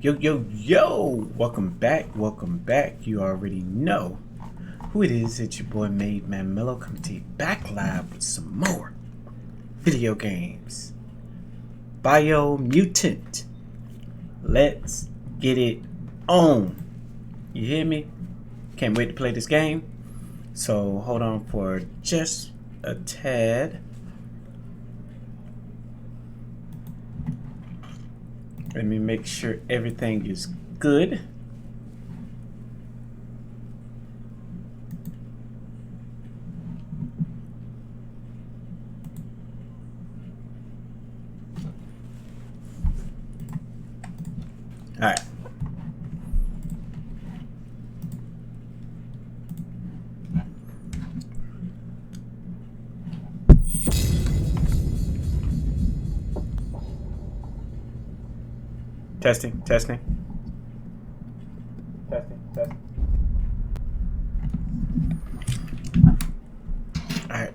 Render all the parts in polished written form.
Yo, welcome back. You already know who it is. It's your boy MadeMenMelo coming to you back live with some more video games. BIOMUTANT. Let's get it on. You hear me? Can't wait to play this game. So hold on for just a tad. Let me make sure everything is good. All right. Testing. All right.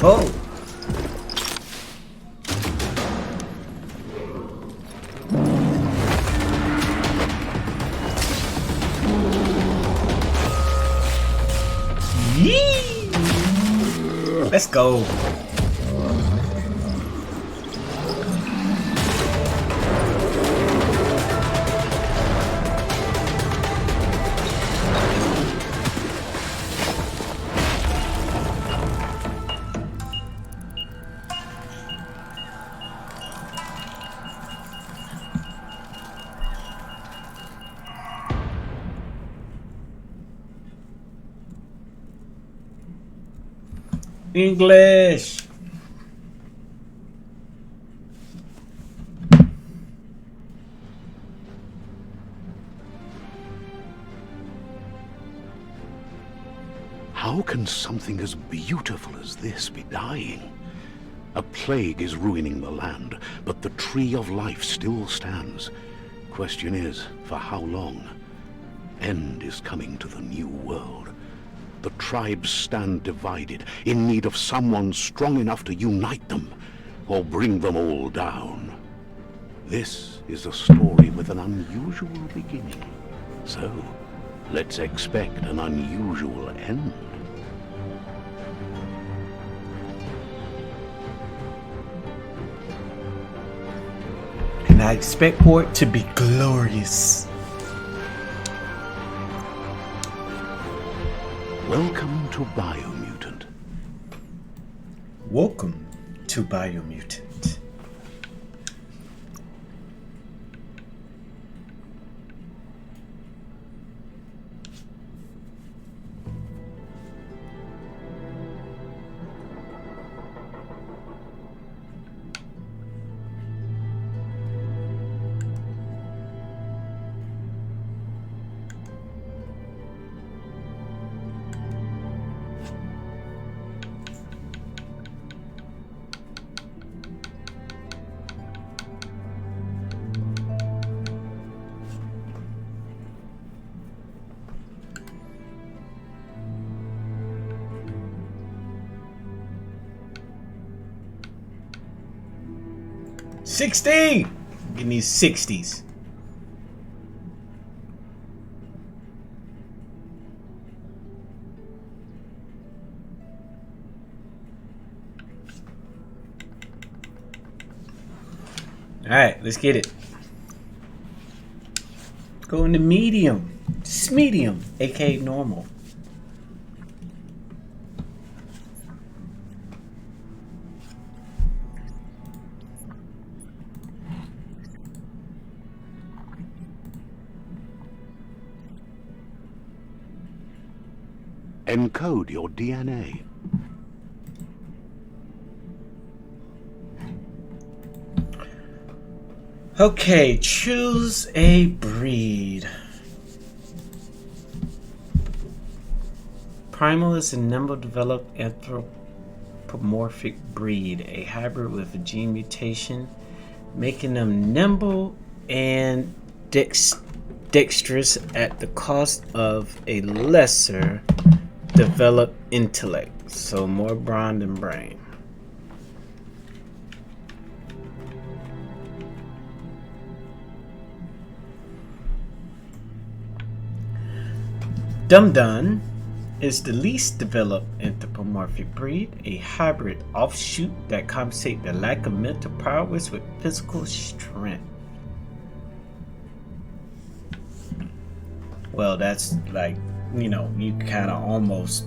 Oh. Yee! Let's go. English. How can something as beautiful as this be dying? A plague is ruining the land, but the tree of life still stands. Question is, for how long? End is coming to the new world. The tribes stand divided, in need of someone strong enough to unite them, or bring them all down. This is a story with an unusual beginning. So, let's expect an unusual end. And I expect for it to be glorious. Welcome to BIOMUTANT. Welcome to BIOMUTANT. 60! Give me 60s. Alright, let's get it. Go into medium. Just medium, aka normal. Encode your DNA. Okay, choose a breed. Primal is a nimble developed anthropomorphic breed, a hybrid with a gene mutation, making them nimble and dexterous at the cost of a lesser developed intellect. So more brawn than brain. Dum-Dum is the least developed anthropomorphic breed, a hybrid offshoot that compensates the lack of mental prowess with physical strength. Well, that's like, you know, you kind of almost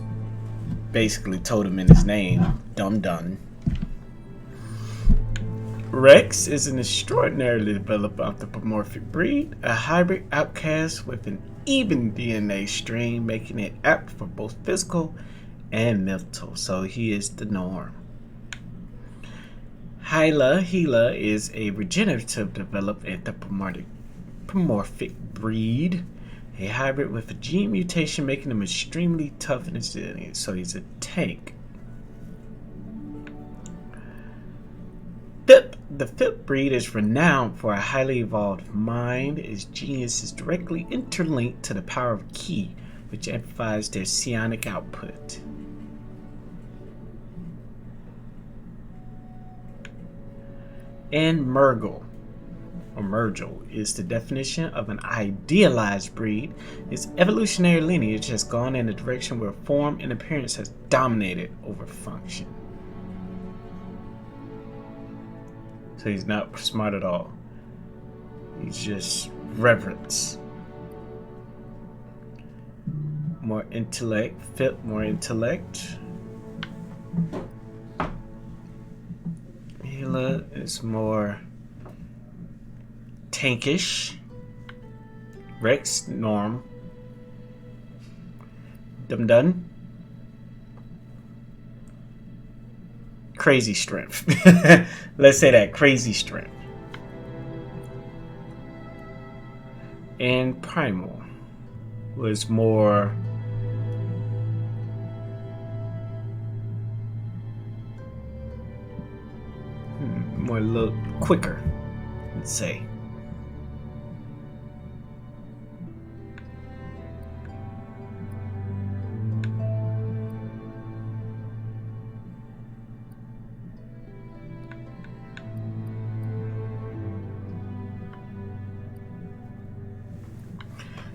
basically told him in his name, Dum-Dum. Rex is an extraordinarily developed anthropomorphic breed, a hybrid outcast with an even DNA strain, making it apt for both physical and mental, so he is the norm. Hyla is a regenerative developed anthropomorphic breed, a hybrid with a gene mutation, making him extremely tough and resilient, so he's a tank. The fifth breed is renowned for a highly evolved mind. Its genius is directly interlinked to the power of Ki, which amplifies their psionic output. And Mergle is the definition of an idealized breed. Its evolutionary lineage has gone in a direction where form and appearance has dominated over function. So he's not smart at all. He's just reverence. More intellect, more intellect. Hila is more tankish. Rex, norm. Dum-Dum. Crazy strength. Let's say that, crazy strength. And Primal was more a little quicker, let's say.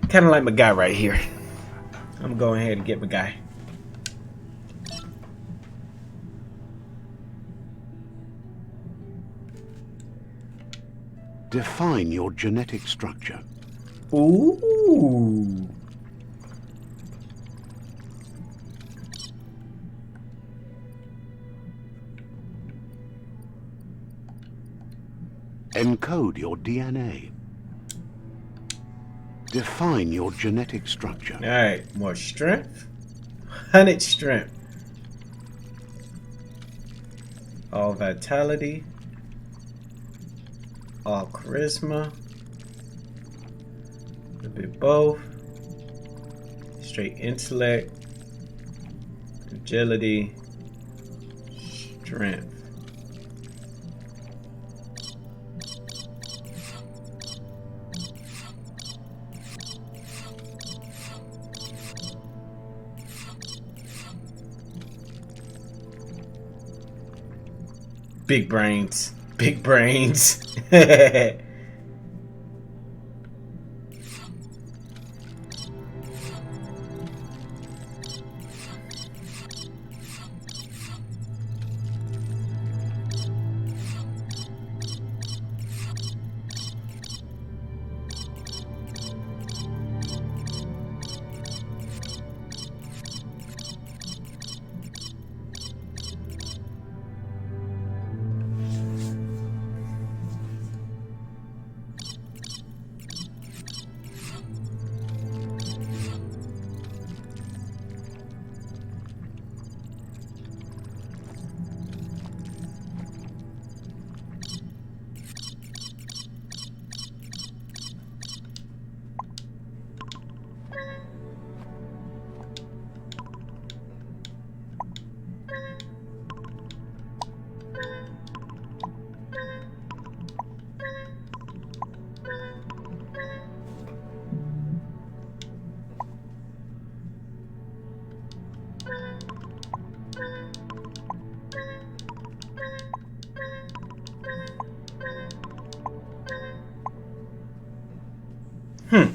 Kind of like my guy right here. I'm going ahead and get my guy. Define your genetic structure. Ooh. Encode your DNA. Define your genetic structure. Alright, more strength. 100 strength. All vitality. All charisma. A bit both. Straight intellect. Agility. Strength. Big brains. Big brains. Hmm.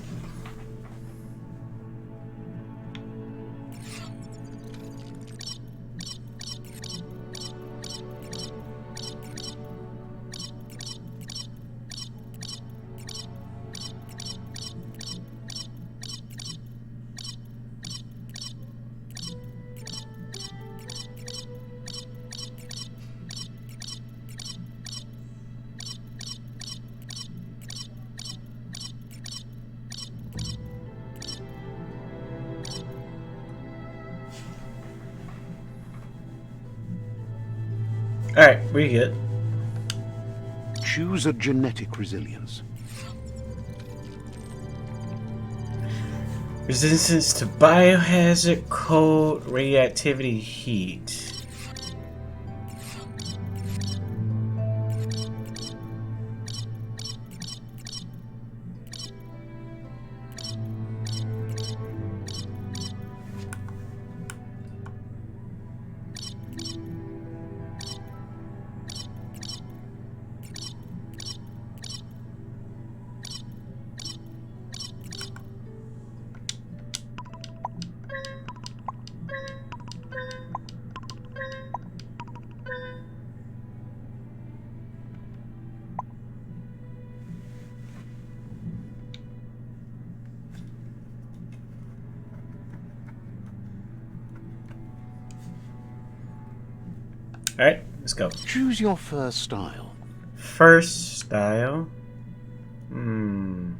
Alright, we good. Choose a genetic resilience. Resistance to biohazard, cold, radioactivity, heat. Alright, let's go. Choose your first style. First style. Hmm.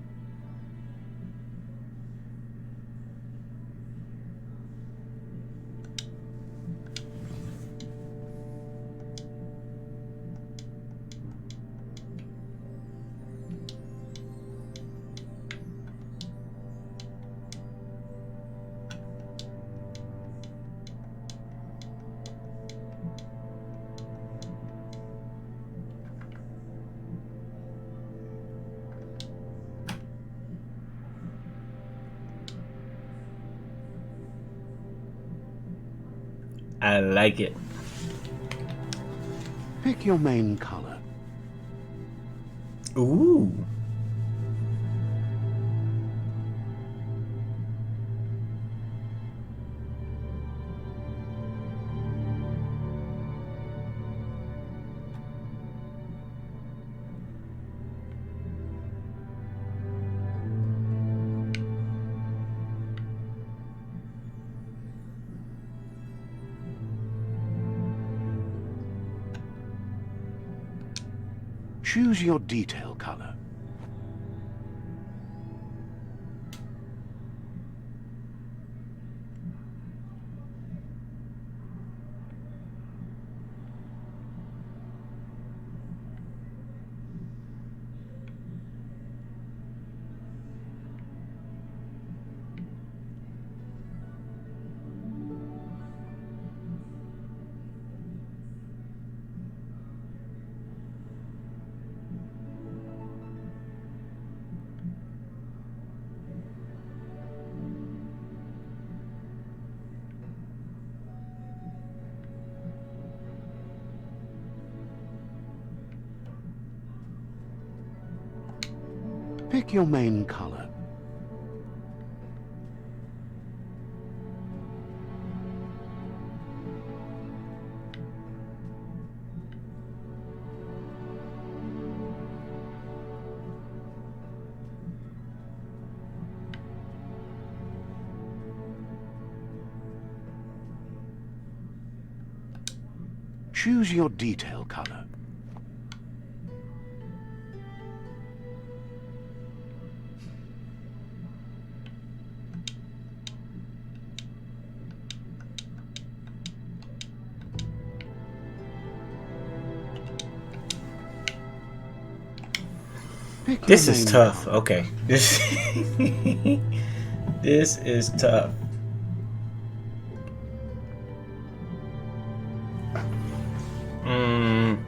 I like it. Pick your main color. Ooh. Choose your detail color. Pick your main color. Choose your detail color. Pick This your is main tough. color. Okay. This this is tough. Mm.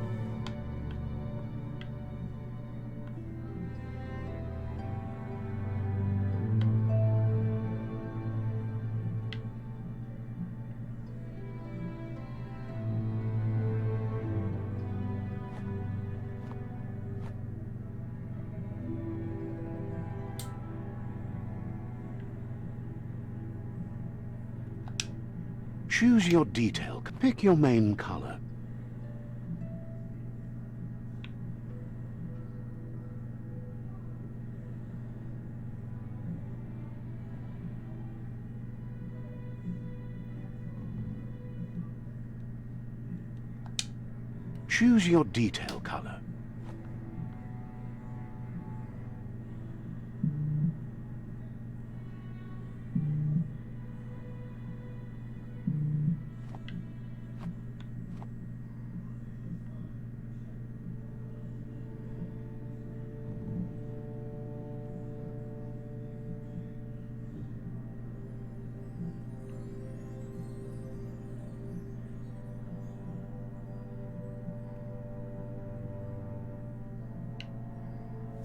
Choose your detail. Pick your main color. Choose your detail color.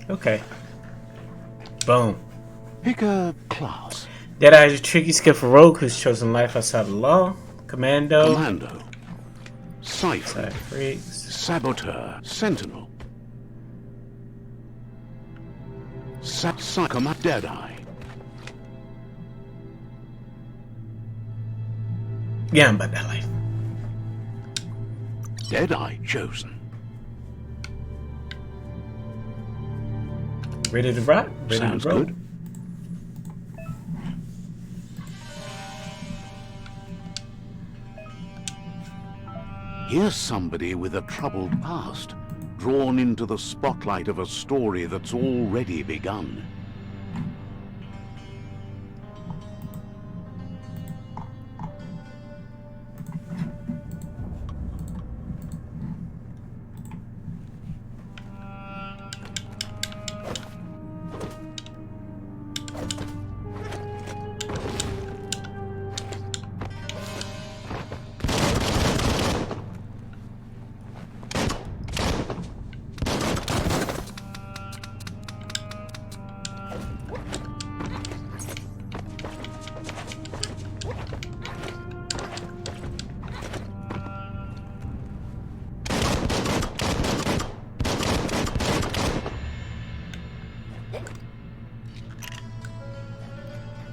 Okay. Boom. Pick a class. Deadeye is a tricky, skillful rogue who's chosen life outside the law. Commando. Commando. Siphon. Side freaks. Saboteur. Sentinel. Psychomat Deadeye. Yeah, I'm about that life. Deadeye chosen. Ready to rock? Ready Sounds to roll. good. Here's somebody with a troubled past, drawn into the spotlight of a story that's already begun.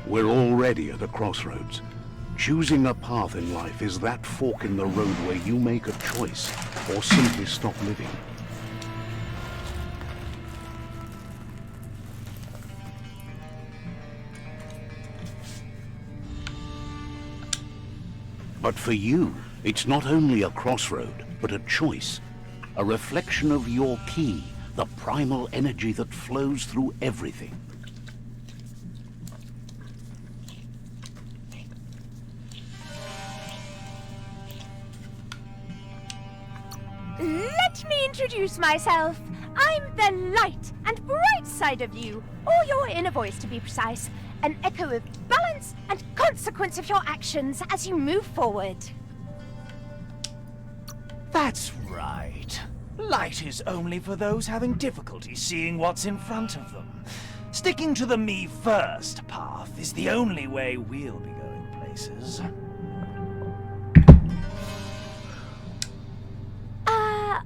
We're already at a crossroads. Choosing a path in life is that fork in the road where you make a choice or simply stop living. But for you, it's not only a crossroad, but a choice. A reflection of your key, the primal energy that flows through everything. Let me introduce myself. I'm the light and bright side of you, or your inner voice to be precise. An echo of balance and consequence of your actions as you move forward. That's right. Light is only for those having difficulty seeing what's in front of them. Sticking to the me first path is the only way we'll be going places.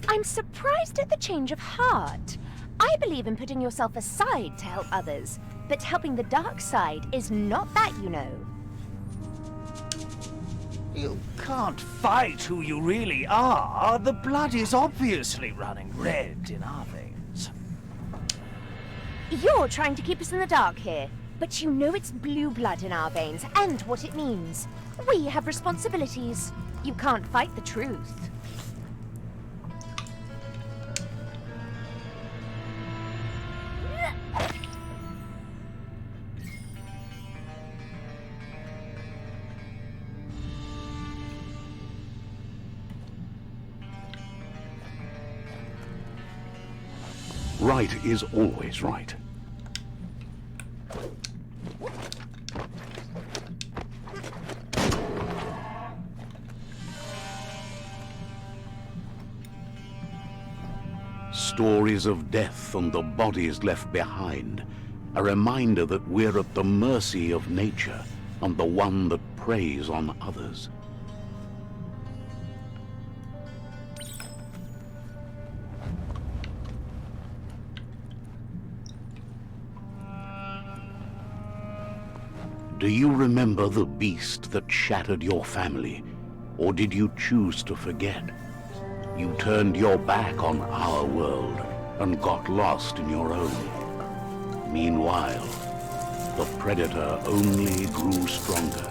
I'm surprised at the change of heart. I believe in putting yourself aside to help others, but helping the dark side is not that, you know. You can't fight who you really are. The blood is obviously running red in our veins. You're trying to keep us in the dark here, but you know it's blue blood in our veins and what it means. We have responsibilities. You can't fight the truth. Right is always right. Stories of death and the bodies left behind. A reminder that we're at the mercy of nature and the one that preys on others. Do you remember the beast that shattered your family? Or did you choose to forget? You turned your back on our world and got lost in your own. Meanwhile, the predator only grew stronger.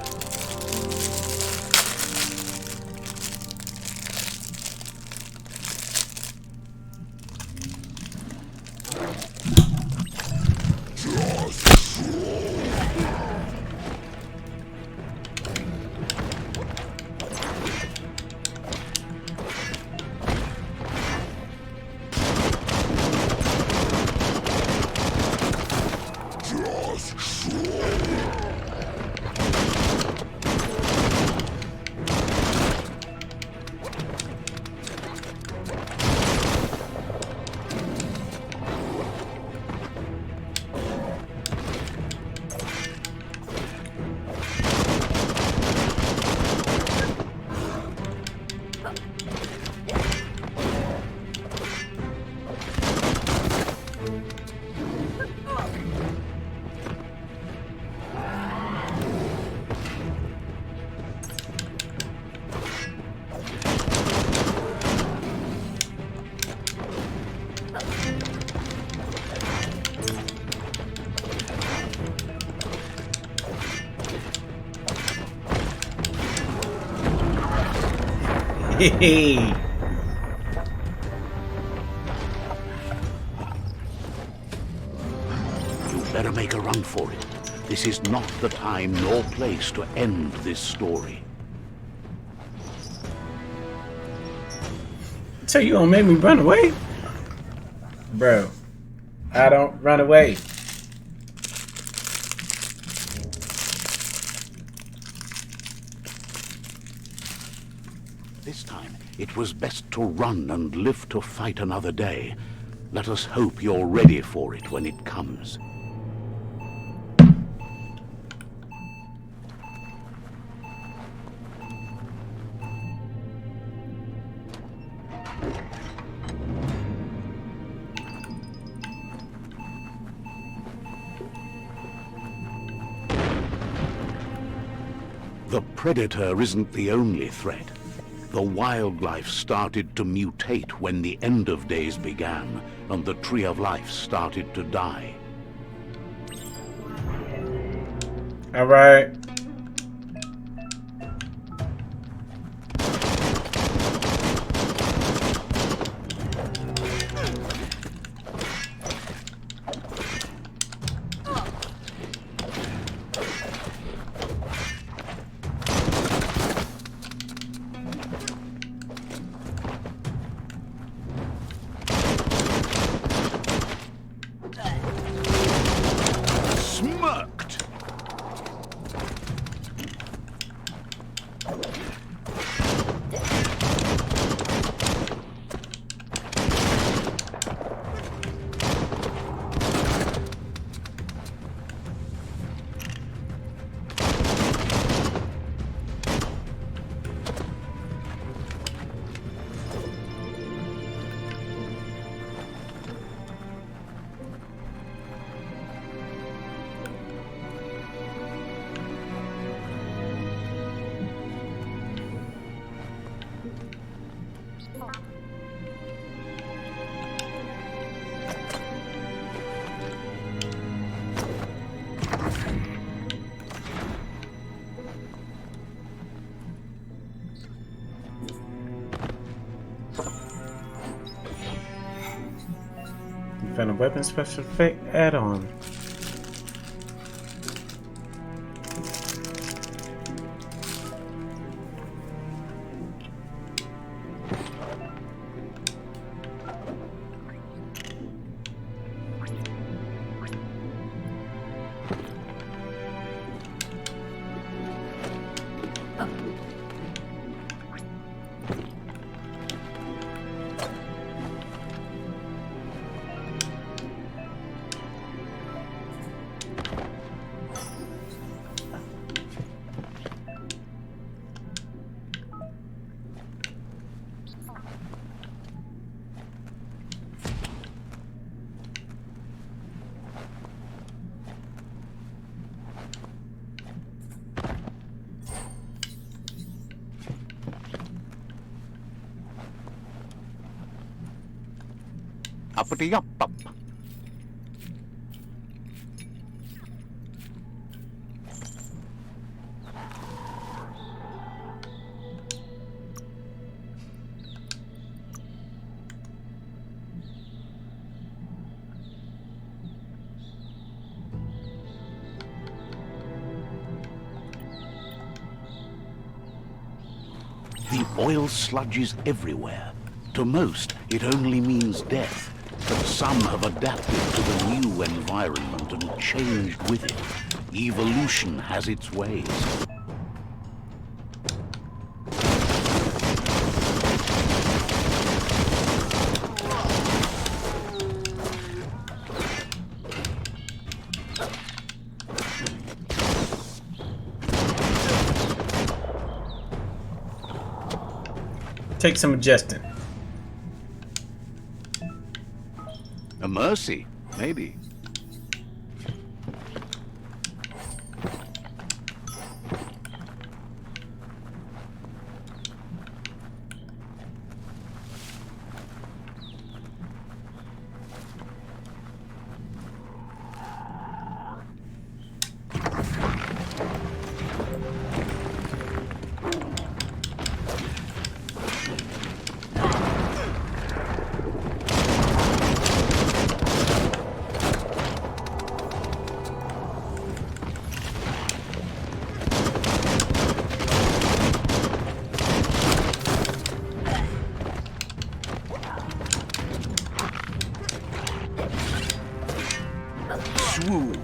Hey. You better make a run for it. This is not the time nor place to end this story. So you gonna make me run away? Bro, I don't run away. This time, it was best to run and live to fight another day. Let us hope you're ready for it when it comes. The predator isn't the only threat. The wildlife started to mutate when the end of days began, and the tree of life started to die. All right. Found a weapon special effect add-on. Uppity up up. The oil sludges everywhere. To most, it only means death. But some have adapted to the new environment and changed with it. Evolution has its ways. Take some adjusting. A mercy, maybe. Swoop.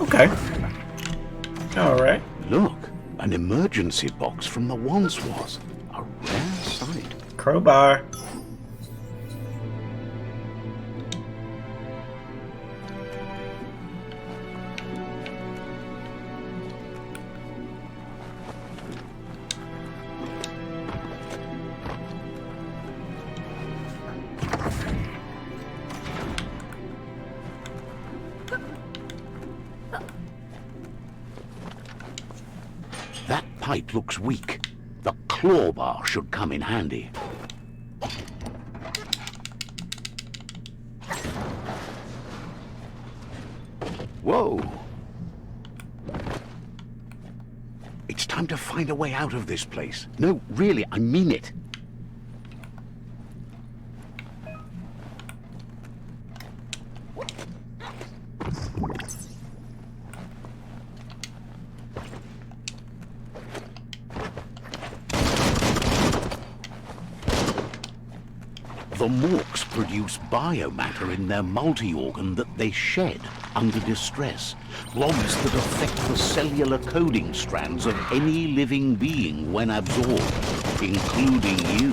Okay. Alright. Look, an emergency box from the once was. A rare sight. Crowbar. That pipe looks weak. The claw bar should come in handy. Whoa! It's time to find a way out of this place. No, really, I mean it. The morks produce biomatter in their multi-organ that they shed under distress. Logs that affect the cellular coding strands of any living being when absorbed, including you.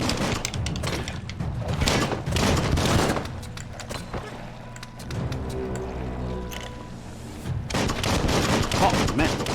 Hot metal.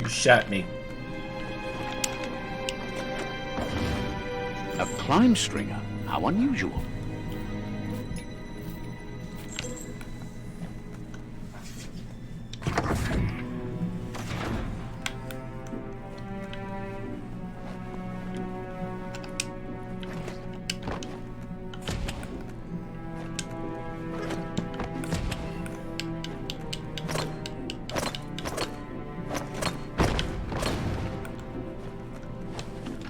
Shot me. A climb stringer? How unusual.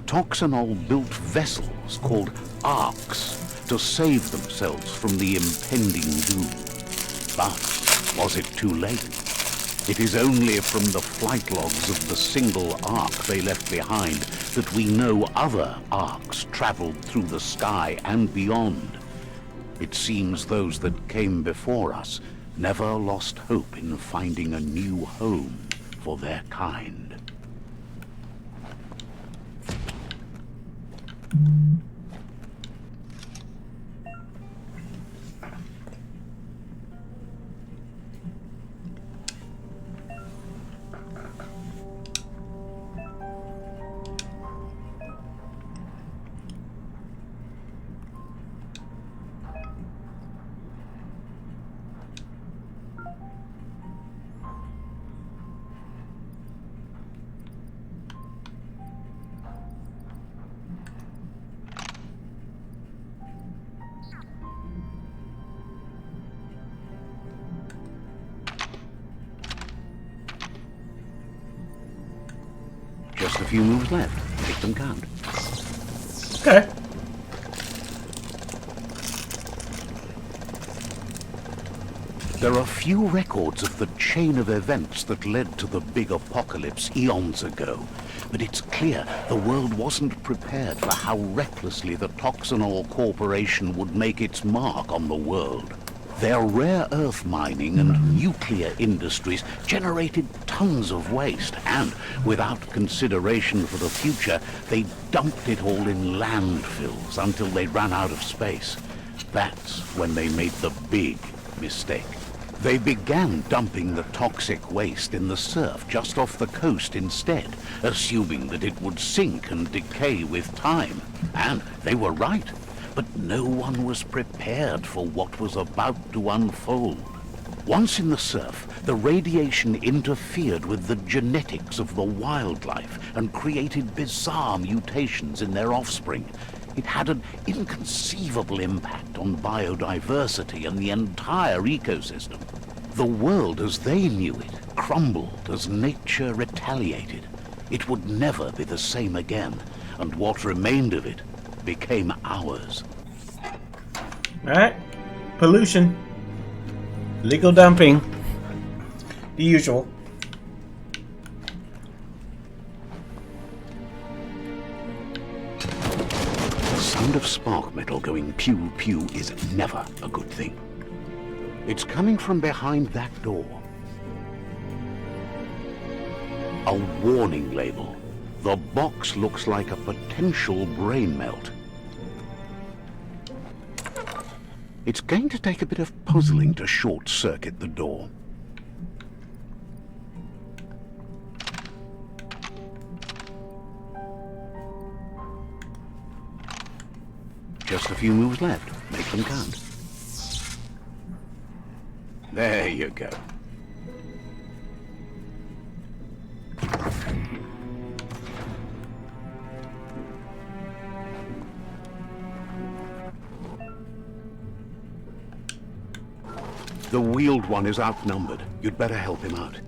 Toxanol built vessels called arks to save themselves from the impending doom. But was it too late? It is only from the flight logs of the single ark they left behind that we know other arks traveled through the sky and beyond. It seems those that came before us never lost hope in finding a new home for their kind. Just a few moves left. Make them count. Okay. There are few records of the chain of events that led to the big apocalypse eons ago, but it's clear the world wasn't prepared for how recklessly the Toxanol Corporation would make its mark on the world. Their rare earth mining and nuclear industries generated tons of waste, and without consideration for the future, they dumped it all in landfills until they ran out of space. That's when they made the big mistake. They began dumping the toxic waste in the surf just off the coast instead, assuming that it would sink and decay with time. And they were right. But no one was prepared for what was about to unfold. Once in the surf, the radiation interfered with the genetics of the wildlife and created bizarre mutations in their offspring. It had an inconceivable impact on biodiversity and the entire ecosystem. The world as they knew it crumbled as nature retaliated. It would never be the same again, and what remained of it became ours. Alright. Pollution. Legal dumping. The usual. The sound of spark metal going pew pew is never a good thing. It's coming from behind that door. A warning label. The box looks like a potential brain melt. It's going to take a bit of puzzling to short-circuit the door. Just a few moves left. Make them count. There you go. The wheeled one is outnumbered. You'd better help him out.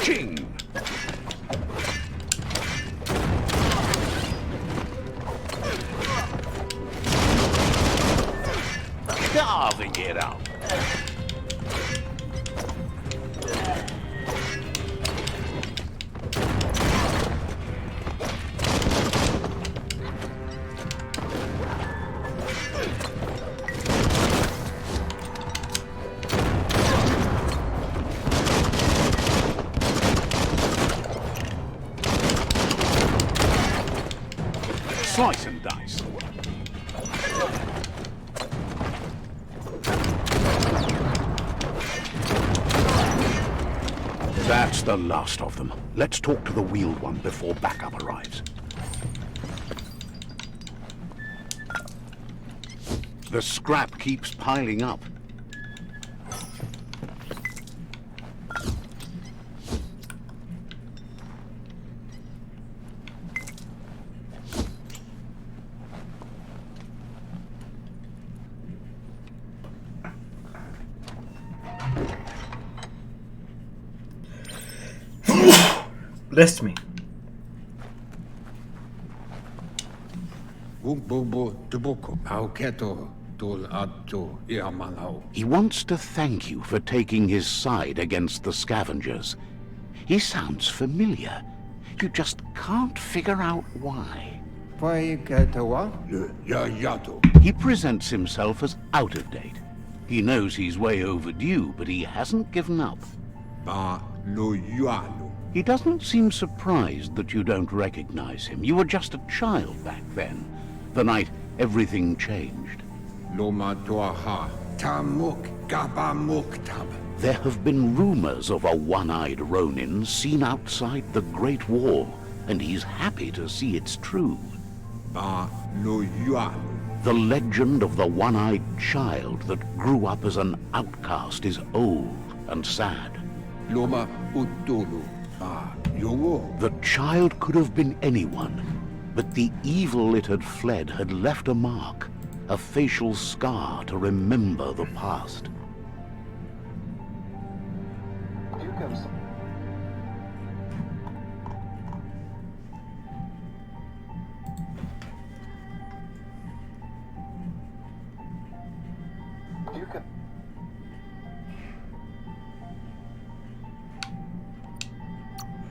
Ching! Carving it out. Slice and dice. That's the last of them. Let's talk to the wheeled one before backup arrives. The scrap keeps piling up. Bless me. He wants to thank you for taking his side against the scavengers. He sounds familiar. You just can't figure out why. He presents himself as out of date. He knows he's way overdue, but he hasn't given up. He doesn't seem surprised that you don't recognize him. You were just a child back then, the night everything changed. There have been rumors of a one-eyed Ronin seen outside the Great Wall, and he's happy to see it's true. The legend of the one-eyed child that grew up as an outcast is old and sad. The child could have been anyone, but the evil it had fled had left a mark, a facial scar to remember the past.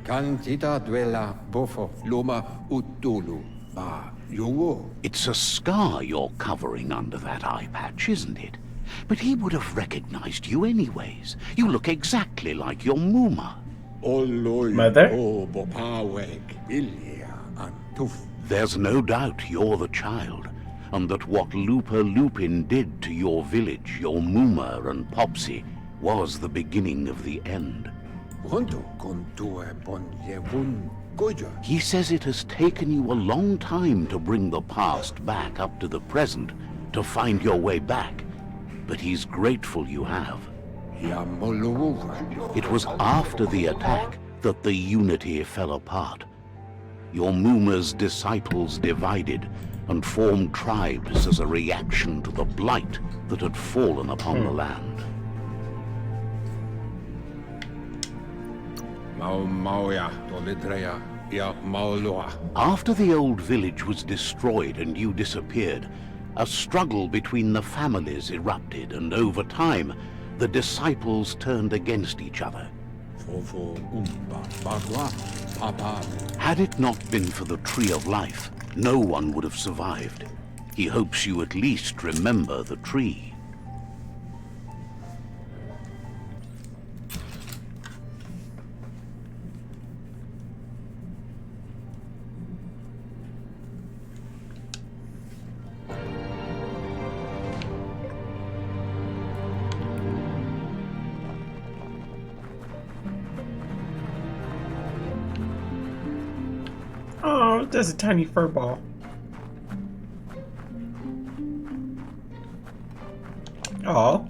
Cantita duela bofo loma utulu ba yowo. It's a scar you're covering under that eye patch, isn't it? But he would have recognized you anyways. You look exactly like your Muma. Mother? O bopaweg ilia antuf. There's no doubt you're the child, and that what Lupa Lupin did to your village, your Muma and Popsy, was the beginning of the end. Honto kontue bon yevun goja. He says it has taken you a long time to bring the past back up to the present, to find your way back. But he's grateful you have. Yamoluva. It was after the attack that the unity fell apart. Your Muma's disciples divided and formed tribes as a reaction to the blight that had fallen upon the land. Mau mauya dolidreya ya maulua. After the old village was destroyed and you disappeared, a struggle between the families erupted, and over time, the disciples turned against each other. Fofo umba bagwa papa. Had it not been for the Tree of Life, no one would have survived. He hopes you at least remember the tree. Oh, there's a tiny fur ball. Oh.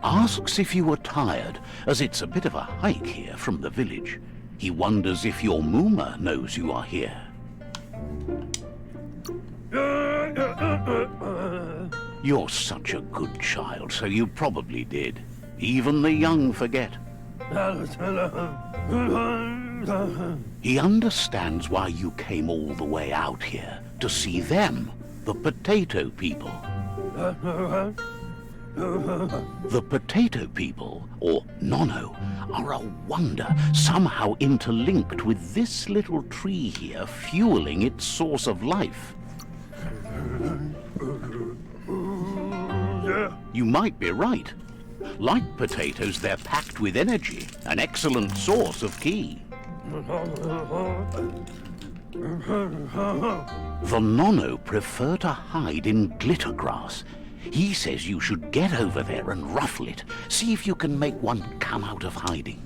Asks if you were tired, as it's a bit of a hike here from the village. He wonders if your Muma knows you are here. You're such a good child, so you probably did. Even the young forget. He understands why you came all the way out here, to see them, the potato people. The potato people, or Nono, are a wonder, somehow interlinked with this little tree here, fueling its source of life. You might be right. Like potatoes, they're packed with energy, an excellent source of ki. The Nono prefer to hide in glitter grass. He says you should get over there and ruffle it. See if you can make one come out of hiding.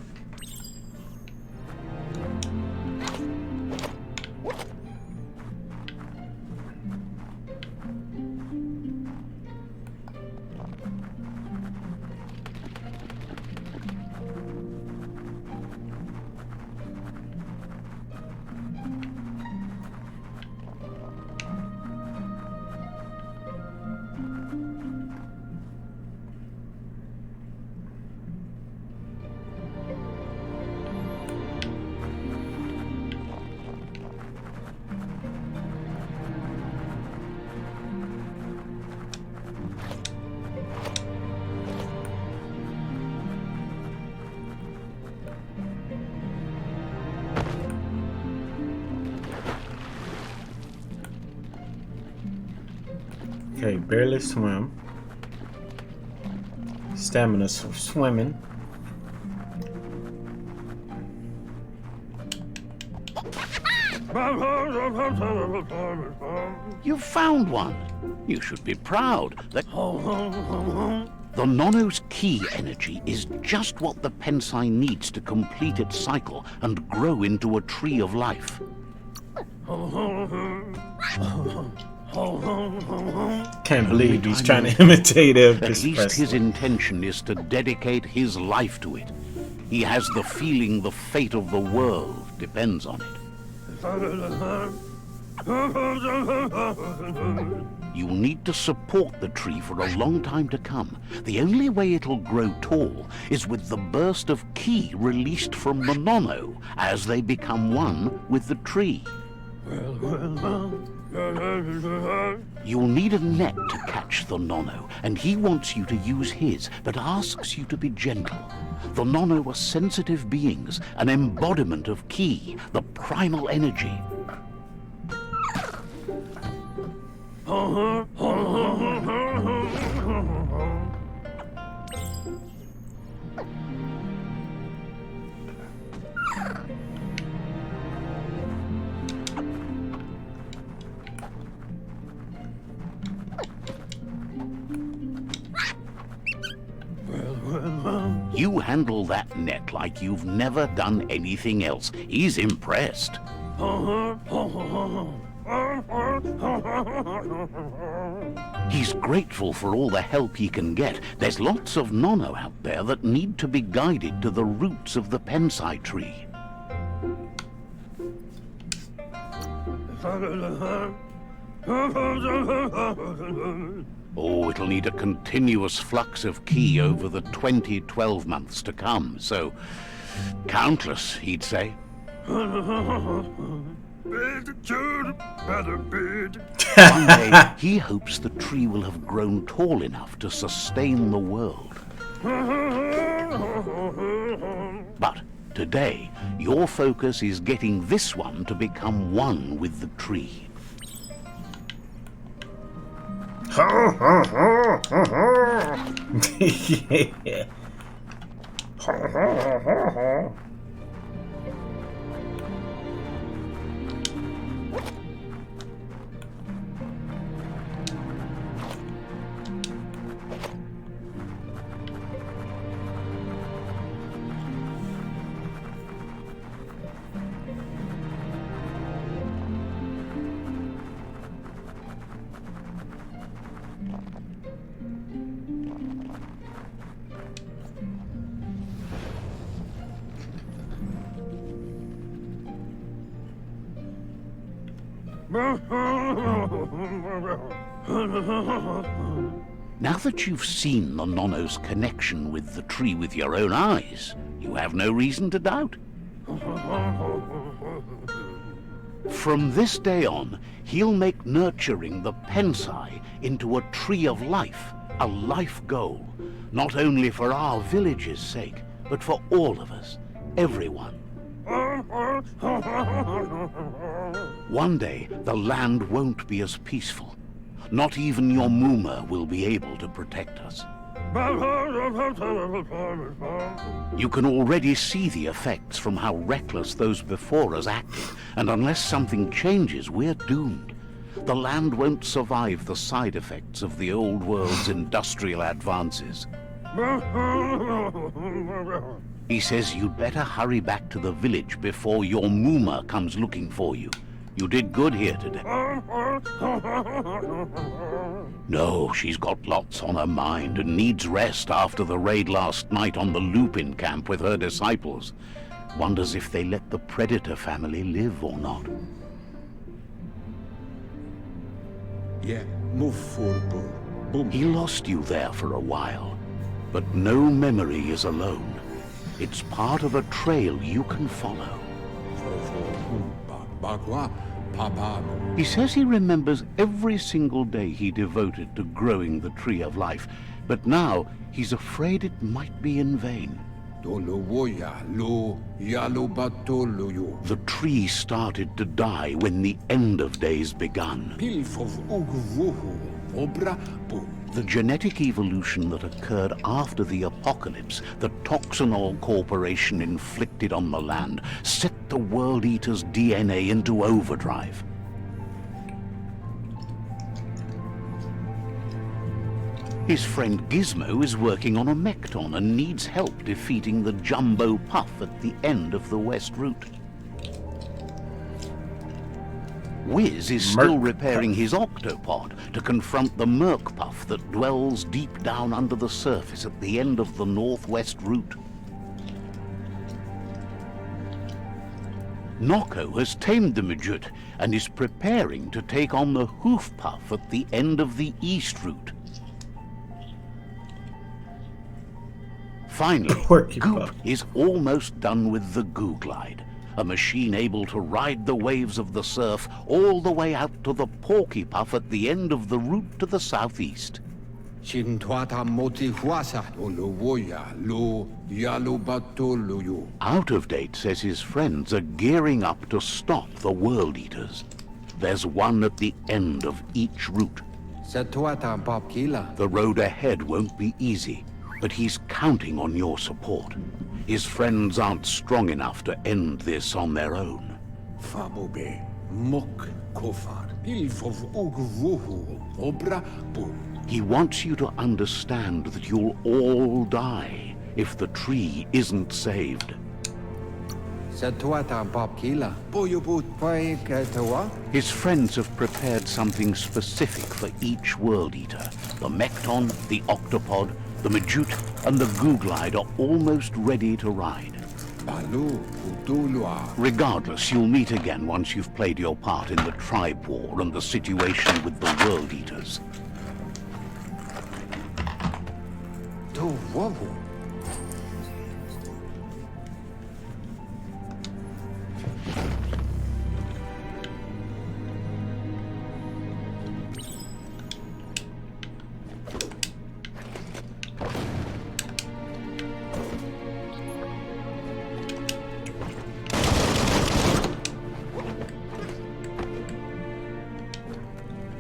Okay, barely swim. Stamina's for swimming. You found one. You should be proud. The Nono's ki energy is just what the Pensai needs to complete its cycle and grow into a tree of life. Can't believe he's trying to imitate Elvis At least Presley. his intention is to dedicate his life to it. He has the feeling the fate of the world depends on it. You'll need to support the tree for a long time to come. The only way it'll grow tall is with the burst of ki released from the nono as they become one with the tree. You'll need a net to catch the nono, and he wants you to use his, but asks you to be gentle. The nono are sensitive beings, an embodiment of ki, the primal energy. You handle that net like you've never done anything else. He's impressed. He's grateful for all the help he can get. There's lots of nono out there that need to be guided to the roots of the pensai tree. Oh, it'll need a continuous flux of ki over the 12 months to come, so countless, he'd say. One day, he hopes the tree will have grown tall enough to sustain the world. But today, your focus is getting this one to become one with the tree. Yeah. Now that you've seen the nono's connection with the tree with your own eyes, you have no reason to doubt. From this day on, he'll make nurturing the pensai into a tree of life, a life goal, not only for our village's sake, but for all of us, everyone. One day, the land won't be as peaceful. Not even your Muma will be able to protect us. You can already see the effects from how reckless those before us acted, and unless something changes, we're doomed. The land won't survive the side effects of the old world's industrial advances. He says you'd better hurry back to the village before your Muma comes looking for you. You did good here today. No, she's got lots on her mind and needs rest after the raid last night on the Lupin camp with her disciples. Wonders if they let the Predator family live or not. Yeah, move forward. Boom. He lost you there for a while, but no memory is alone. It's part of a trail you can follow. He says he remembers every single day he devoted to growing the tree of life, but now he's afraid it might be in vain. The tree started to die when the end of days begun. The genetic evolution that occurred after the apocalypse, the Toxinol Corporation inflicted on the land, set the World Eater's DNA into overdrive. His friend Gizmo is working on a Mekton and needs help defeating the Jumbo Puff at the end of the West Route. Wiz is still repairing his octopod to confront the Merc Puff that dwells deep down under the surface at the end of the Northwest Route. Nocco has tamed the midget and is preparing to take on the hoof puff at the end of the east route. Finally, Porky Goop Puff. is almost done with the Goo Glide, a machine able to ride the waves of the surf all the way out to the Porky Puff at the end of the route to the southeast. Out of Date says his friends are gearing up to stop the World Eaters. There's one at the end of each route. The road ahead won't be easy, but he's counting on your support. His friends aren't strong enough to end this on their own. He wants you to understand that you'll all die if the tree isn't saved. His friends have prepared something specific for each World Eater. The Mekton, the Octopod, the Majute, and the Goo Glide are almost ready to ride. Regardless, you'll meet again once you've played your part in the tribe war and the situation with the World Eaters.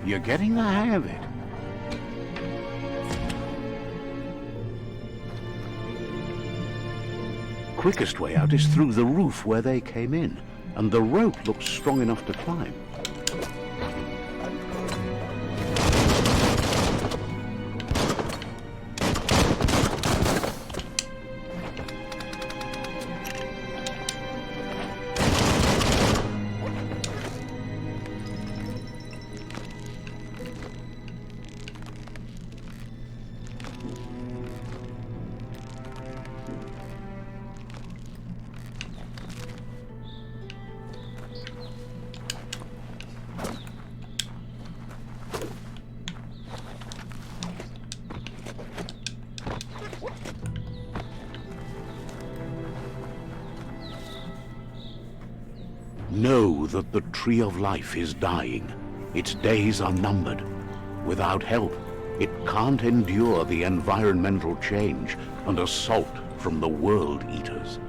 You're getting the hang of it. Quickest way out is through the roof where they came in, and the rope looks strong enough to climb. Know that the Tree of Life is dying. Its days are numbered. Without help, it can't endure the environmental change and assault from the World Eaters.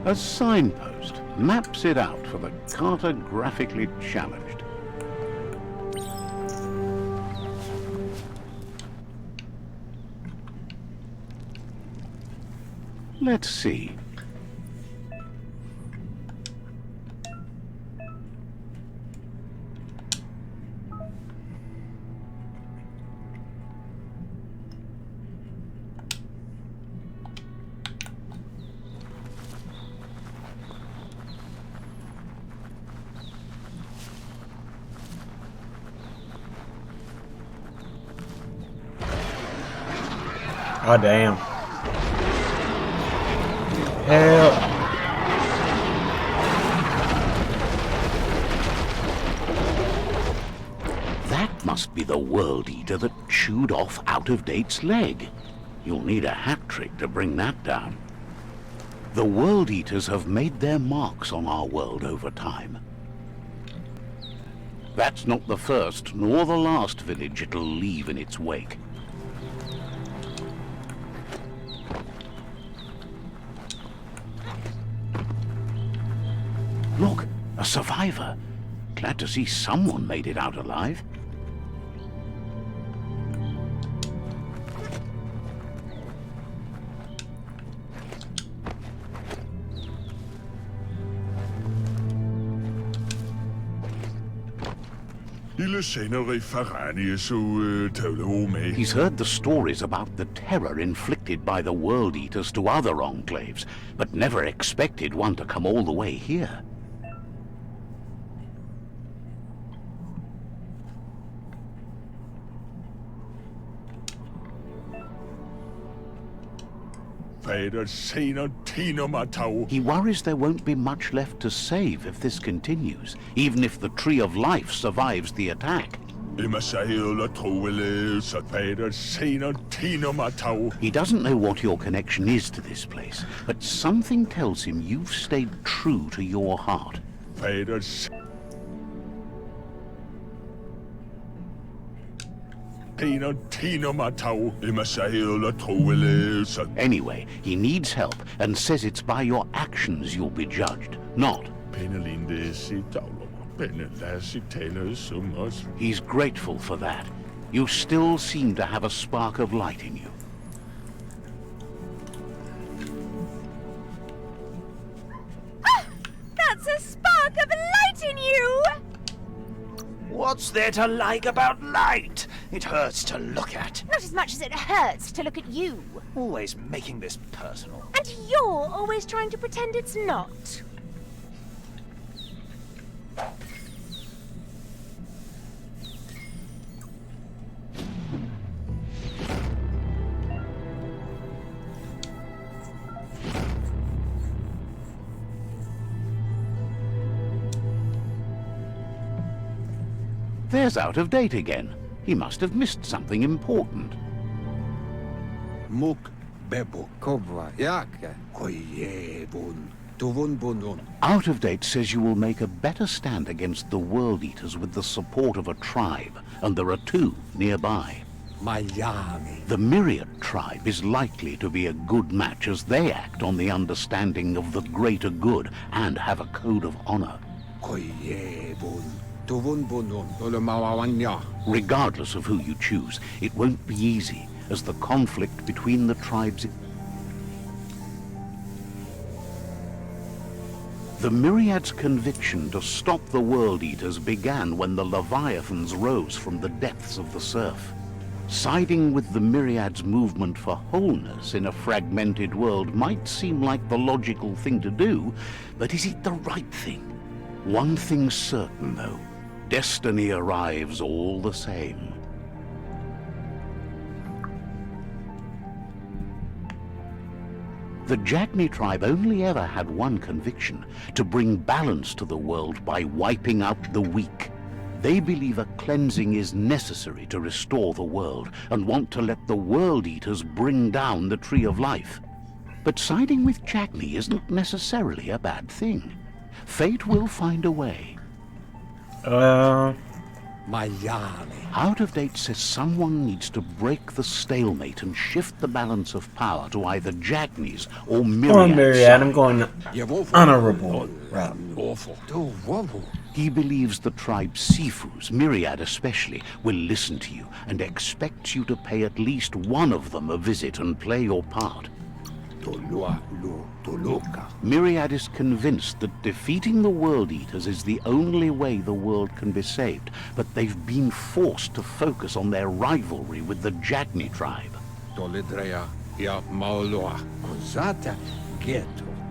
A signpost maps it out for the cartographically challenged. Let's see. Oh, damn. Help. That must be the World Eater that chewed off Out of Date's leg. You'll need a hat trick to bring that down. The World Eaters have made their marks on our world over time. That's not the first nor the last village it'll leave in its wake. Look, a survivor. Glad to see someone made it out alive. He's heard the stories about the terror inflicted by the World Eaters to other enclaves, but never expected one to come all the way here. He worries there won't be much left to save if this continues, even if the Tree of Life survives the attack. He doesn't know what your connection is to this place, but something tells him you've stayed true to your heart. Anyway, he needs help and says it's by your actions you'll be judged, not. He's grateful for that. You still seem to have a spark of light in you. Ah, that's a spark of light in you! What's there to like about light? It hurts to look at. Not as much as it hurts to look at you. Always making this personal. And you're always trying to pretend it's not. There's out of date again. He must have missed something important. Muk bebo kobwa yake koyebun tuvun bunun. Out of date says you will make a better stand against the World Eaters with the support of a tribe, and there are two nearby. Mayami. The Myriad tribe is likely to be a good match as they act on the understanding of the greater good and have a code of honor. Koyebun. Regardless of who you choose, it won't be easy, as the conflict between the tribes... The Myriad's conviction to stop the World Eaters began when the Leviathans rose from the depths of the surf. Siding with the Myriad's movement for wholeness in a fragmented world might seem like the logical thing to do, but is it the right thing? One thing's certain, though. Destiny arrives all the same. The Jagni tribe only ever had one conviction: to bring balance to the world by wiping out the weak. They believe a cleansing is necessary to restore the world, and want to let the World Eaters bring down the Tree of Life. But siding with Jagni isn't necessarily a bad thing. Fate will find a way. Mayami. Out of date says someone needs to break the stalemate and shift the balance of power to either Jagni's or Myriad's Come on, Myriad, I'm side. going honorable. He believes the tribe Sifus, Myriad especially, will listen to you and expects you to pay at least one of them a visit and play your part. Myriad is convinced that defeating the World Eaters is the only way the world can be saved, but they've been forced to focus on their rivalry with the Jagni tribe.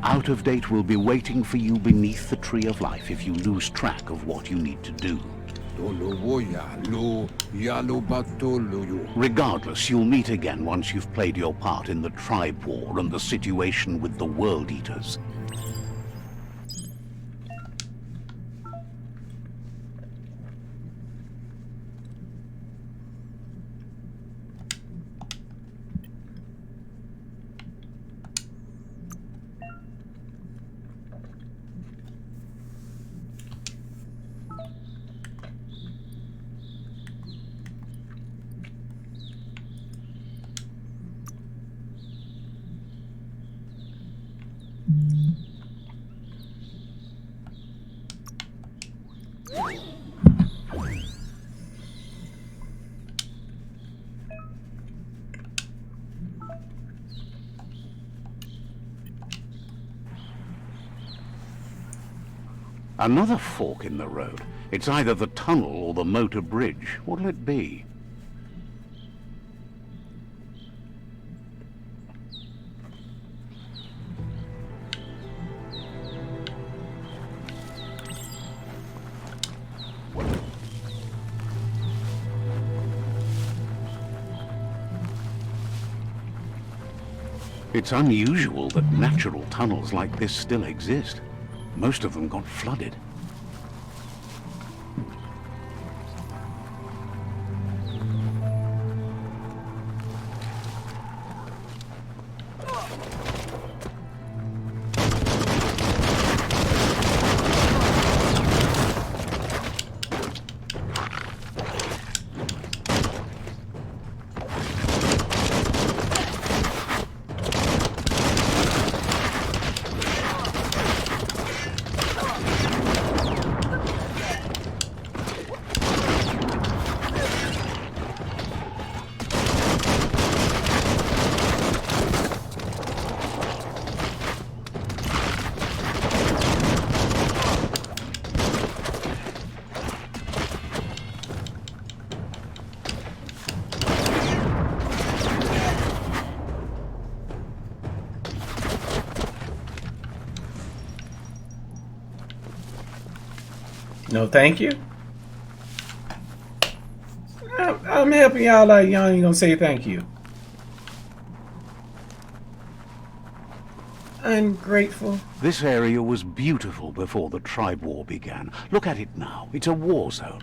Out of date will be waiting for you beneath the Tree of Life if you lose track of what you need to do. Regardless, you'll meet again once you've played your part in the tribe war and the situation with the World Eaters. Another fork in the road. It's either the tunnel or the motor bridge. What'll it be? It's unusual that natural tunnels like this still exist. Most of them got flooded. No, thank you. I'm helping y'all out. Y'all ain't gonna say thank you. Ungrateful. This area was beautiful before the tribe war began. Look at it now. It's a war zone.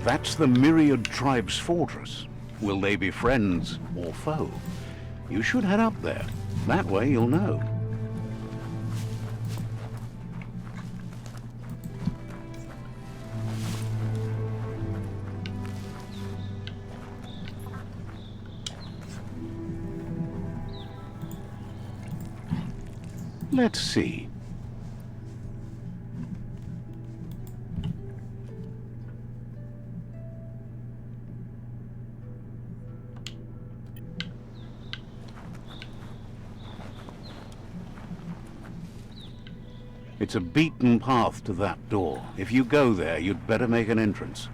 That's the Myriad Tribe's fortress. Will they be friends or foe? You should head up there. That way you'll know. Let's see. It's a beaten path to that door. If you go there, you'd better make an entrance.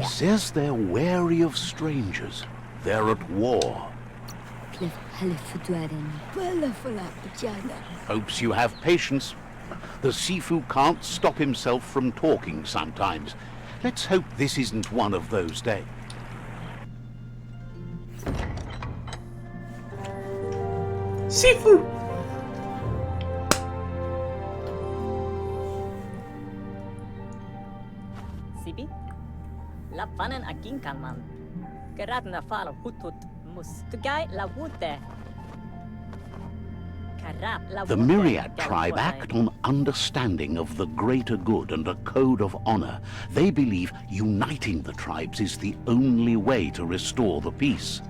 Says they're wary of strangers. They're at war. Hopes you have patience. The Sifu can't stop himself from talking sometimes. Let's hope this isn't one of those days. Sifu! Sibi? La panen akin kalman. Gerat na fal hutut mus. Tugai la wute. The Myriad tribe act on understanding of the greater good and a code of honor. They believe uniting the tribes is the only way to restore the peace.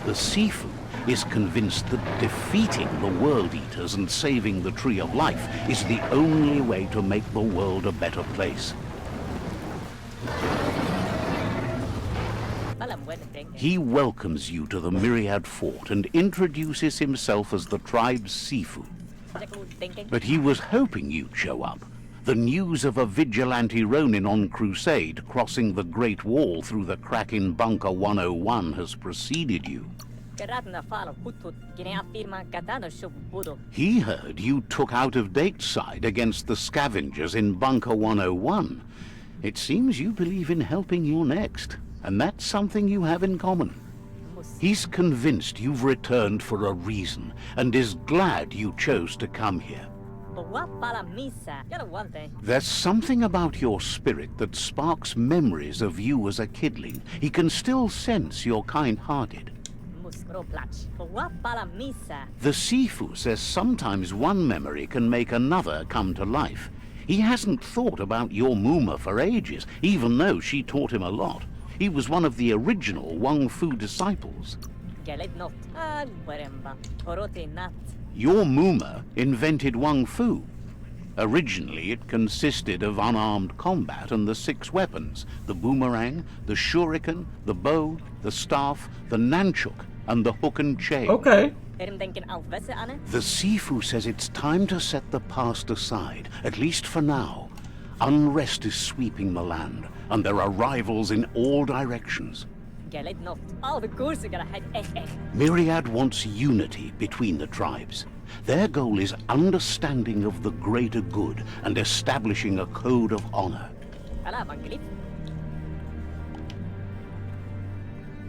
The Sifu is convinced that defeating the World Eaters and saving the Tree of Life is the only way to make the world a better place. He welcomes you to the Myriad Fort and introduces himself as the tribe's Sifu. But he was hoping you'd show up. The news of a vigilante Ronin on crusade crossing the Great Wall through the crack in Bunker 101 has preceded you. He heard you took out-of-date side against the scavengers in Bunker 101. It seems you believe in helping your next, and that's something you have in common. He's convinced you've returned for a reason, and is glad you chose to come here. There's something about your spirit that sparks memories of you as a kidling. He can still sense you're kind-hearted. skroplach. Wapala misa. The Sifu says sometimes one memory can make another come to life. He hasn't thought about your Muma for ages, even though she taught him a lot. He was one of the original Wang Fu disciples. Geled not. Weremba. Horote nat. Your Muma invented Wang Fu. Originally, it consisted of unarmed combat and the 6 weapons: the boomerang, the shuriken, the bow, the staff, the nunchuk, and the hook and chain. Okay. Erim denken alvese ane? The Sifu says it's time to set the past aside, at least for now. Unrest is sweeping the land, and there are rivals in all directions. Geled not. All the goose are gonna head ech. Myriad wants unity between the tribes. Their goal is understanding of the greater good and establishing a code of honor. Ala vanglip.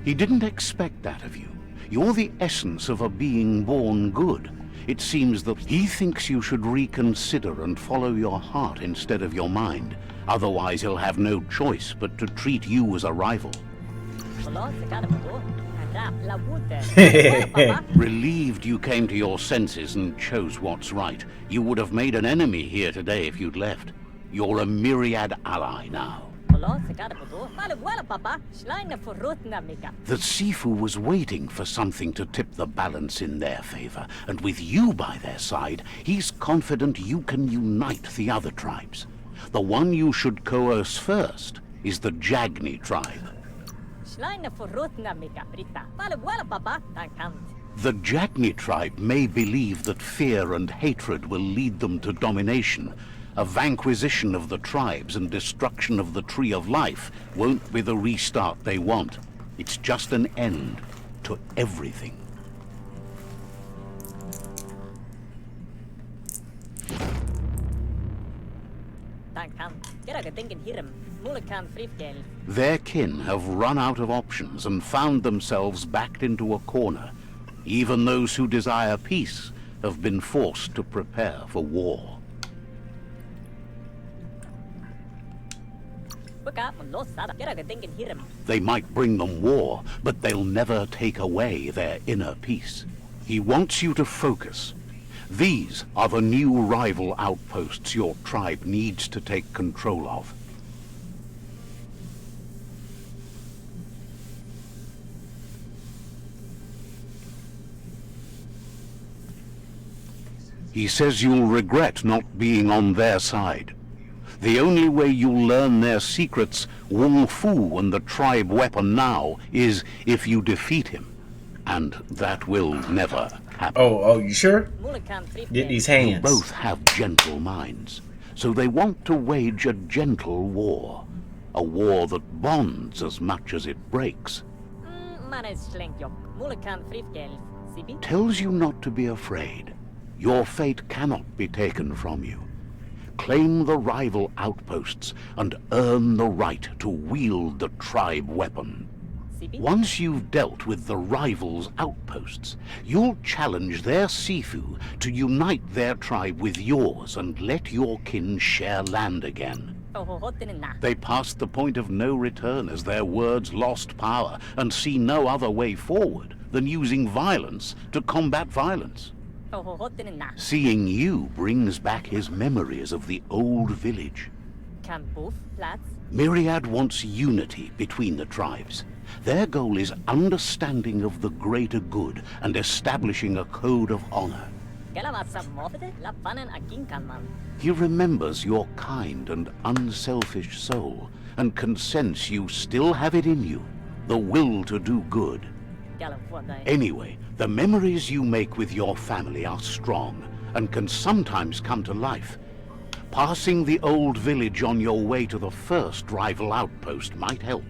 He didn't expect that of you. You're the essence of a being born good. It seems that he thinks you should reconsider and follow your heart instead of your mind. Otherwise, he'll have no choice but to treat you as a rival. Relieved you came to your senses and chose what's right. You would have made an enemy here today if you'd left. You're a Myriad ally now. The Sifu was waiting for something to tip the balance in their favor, and with you by their side, he's confident you can unite the other tribes. The one you should coerce first is the Jagni tribe. The Jagni tribe may believe that fear and hatred will lead them to domination. A vanquisition of the tribes and destruction of the Tree of Life won't be the restart they want. It's just an end to everything. Their kin have run out of options and found themselves backed into a corner. Even those who desire peace have been forced to prepare for war. They might bring them war, but they'll never take away their inner peace. He wants you to focus. These are the new rival outposts your tribe needs to take control of. He says you'll regret not being on their side. The only way you'll learn their secrets, Wung Fu and the tribe weapon now, is if you defeat him. And that will never happen. Oh, you sure? Get these hands. Both have gentle minds, so they want to wage a gentle war. A war that bonds as much as it breaks. Tells you not to be afraid. Your fate cannot be taken from you. Claim the rival outposts and earn the right to wield the tribe weapon. Once you've dealt with the rivals' outposts, you'll challenge their Sifu to unite their tribe with yours and let your kin share land again. They passed the point of no return as their words lost power and see no other way forward than using violence to combat violence. Seeing you brings back his memories of the old village. Myriad wants unity between the tribes. Their goal is understanding of the greater good and establishing a code of honor. He remembers your kind and unselfish soul and can sense you still have it in you, the will to do good. Anyway, the memories you make with your family are strong and can sometimes come to life. Passing the old village on your way to the first rival outpost might help.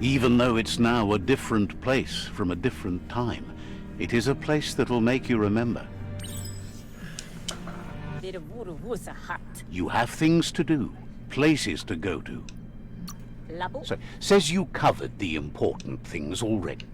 Even though it's now a different place from a different time, it is a place that'll make you remember. You have things to do, places to go to. So, says you covered the important things already.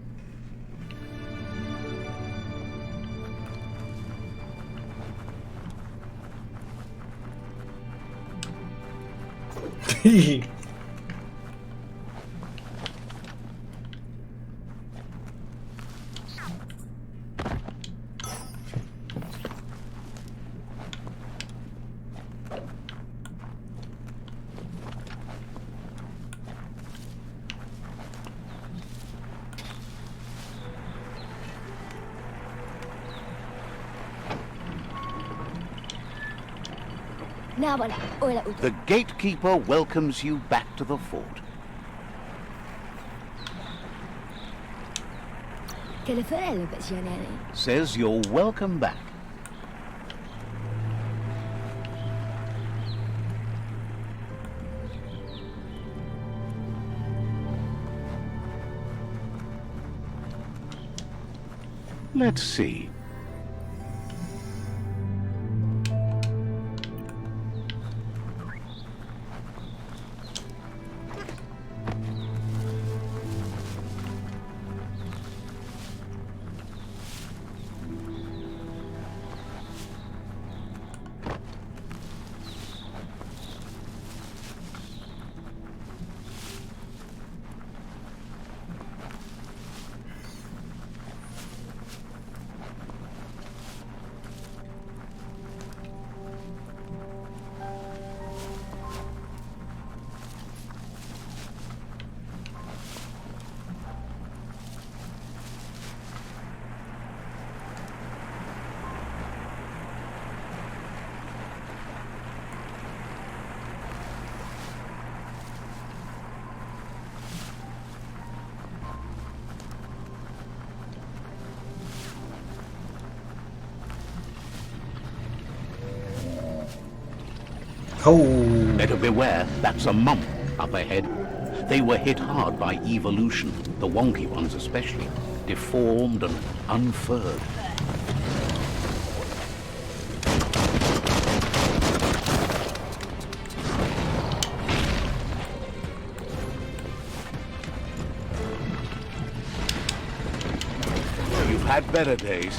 Na voilà, ola ut. The gatekeeper welcomes you back to the fort. Telefonello passionale. Says you're welcome back. Let's see. Oh. Better beware, that's a mump up ahead. They were hit hard by evolution, the wonky ones especially, deformed and unfurred. You've had better days.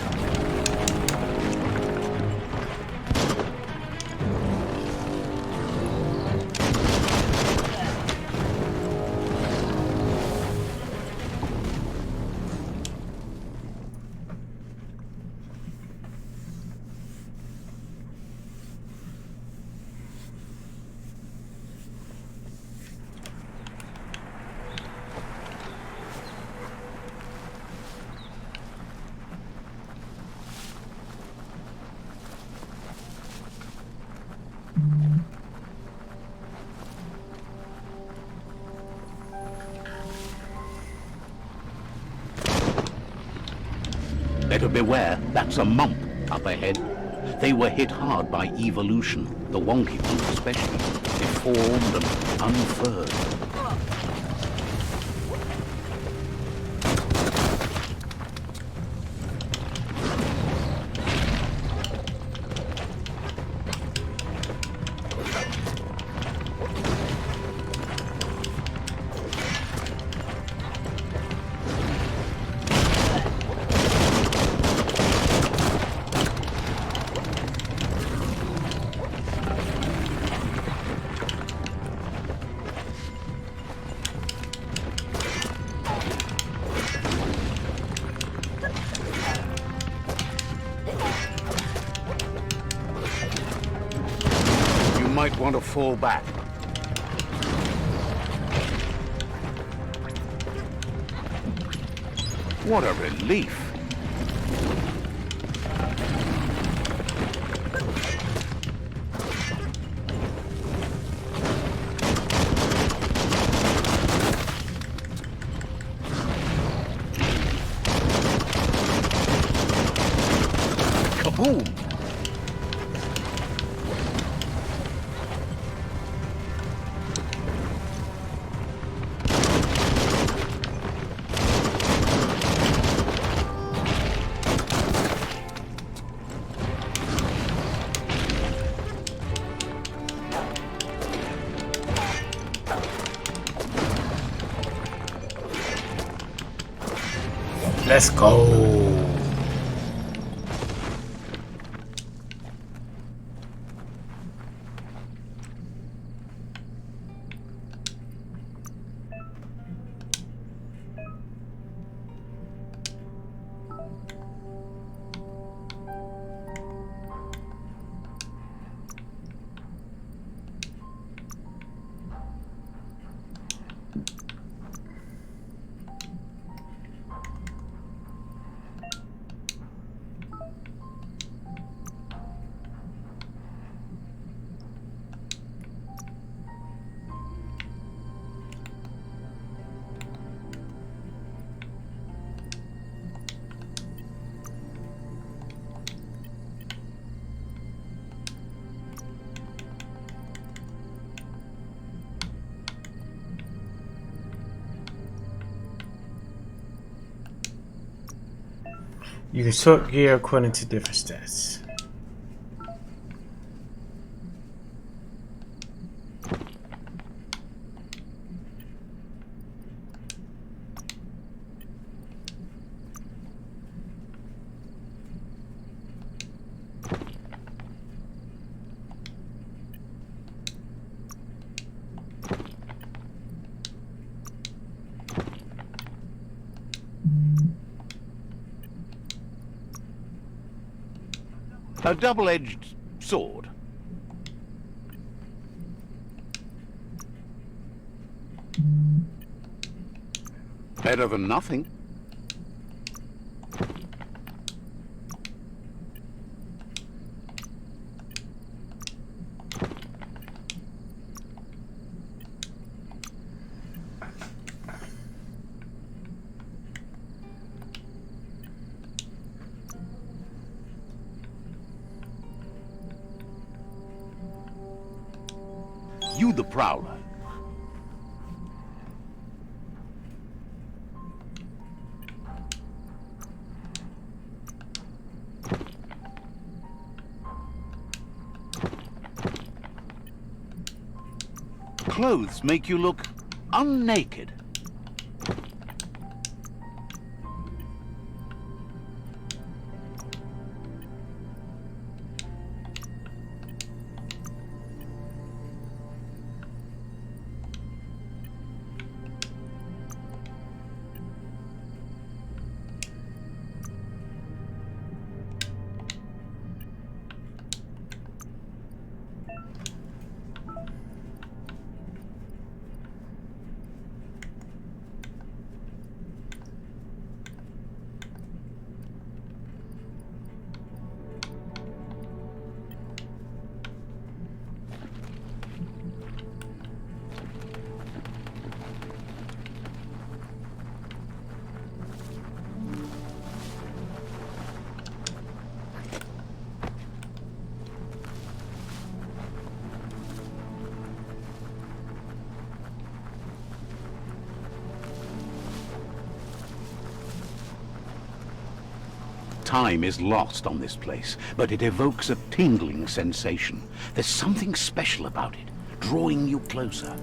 Better beware, that's a mump up ahead. They were hit hard by evolution, the wonky ones especially, deformed and unfurred. Might want to fall back. What a relief. Kaboom! Let's go. You can sort gear according to different stats. A double-edged sword. Better than nothing. You the prowler. Clothes make you look unnaked. Time is lost on this place, but it evokes a tingling sensation. There's something special about it, drawing you closer.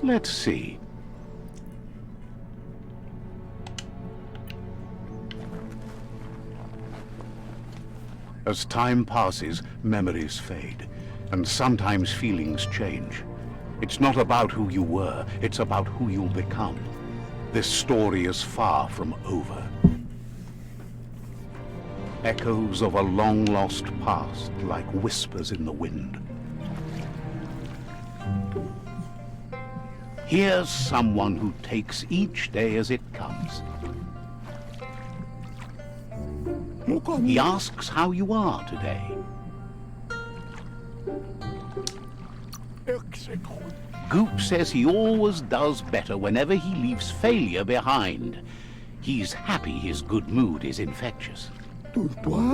Let's see. As time passes, memories fade, and sometimes feelings change. It's not about who you were, it's about who you'll become. This story is far from over. Echoes of a long-lost past, like whispers in the wind. Here's someone who takes each day as it comes. He asks how you are today. Goop says he always does better whenever he leaves failure behind. He's happy his good mood is infectious.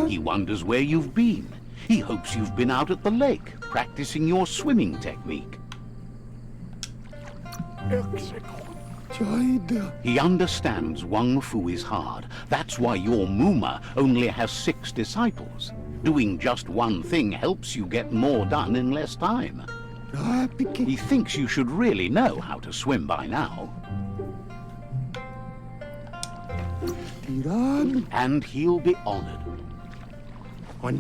He wonders where you've been. He hopes you've been out at the lake, practicing your swimming technique. He understands Wang Fu is hard. That's why your Muma only has 6 disciples. Doing just one thing helps you get more done in less time. He thinks you should really know how to swim by now. And he'll be honored. They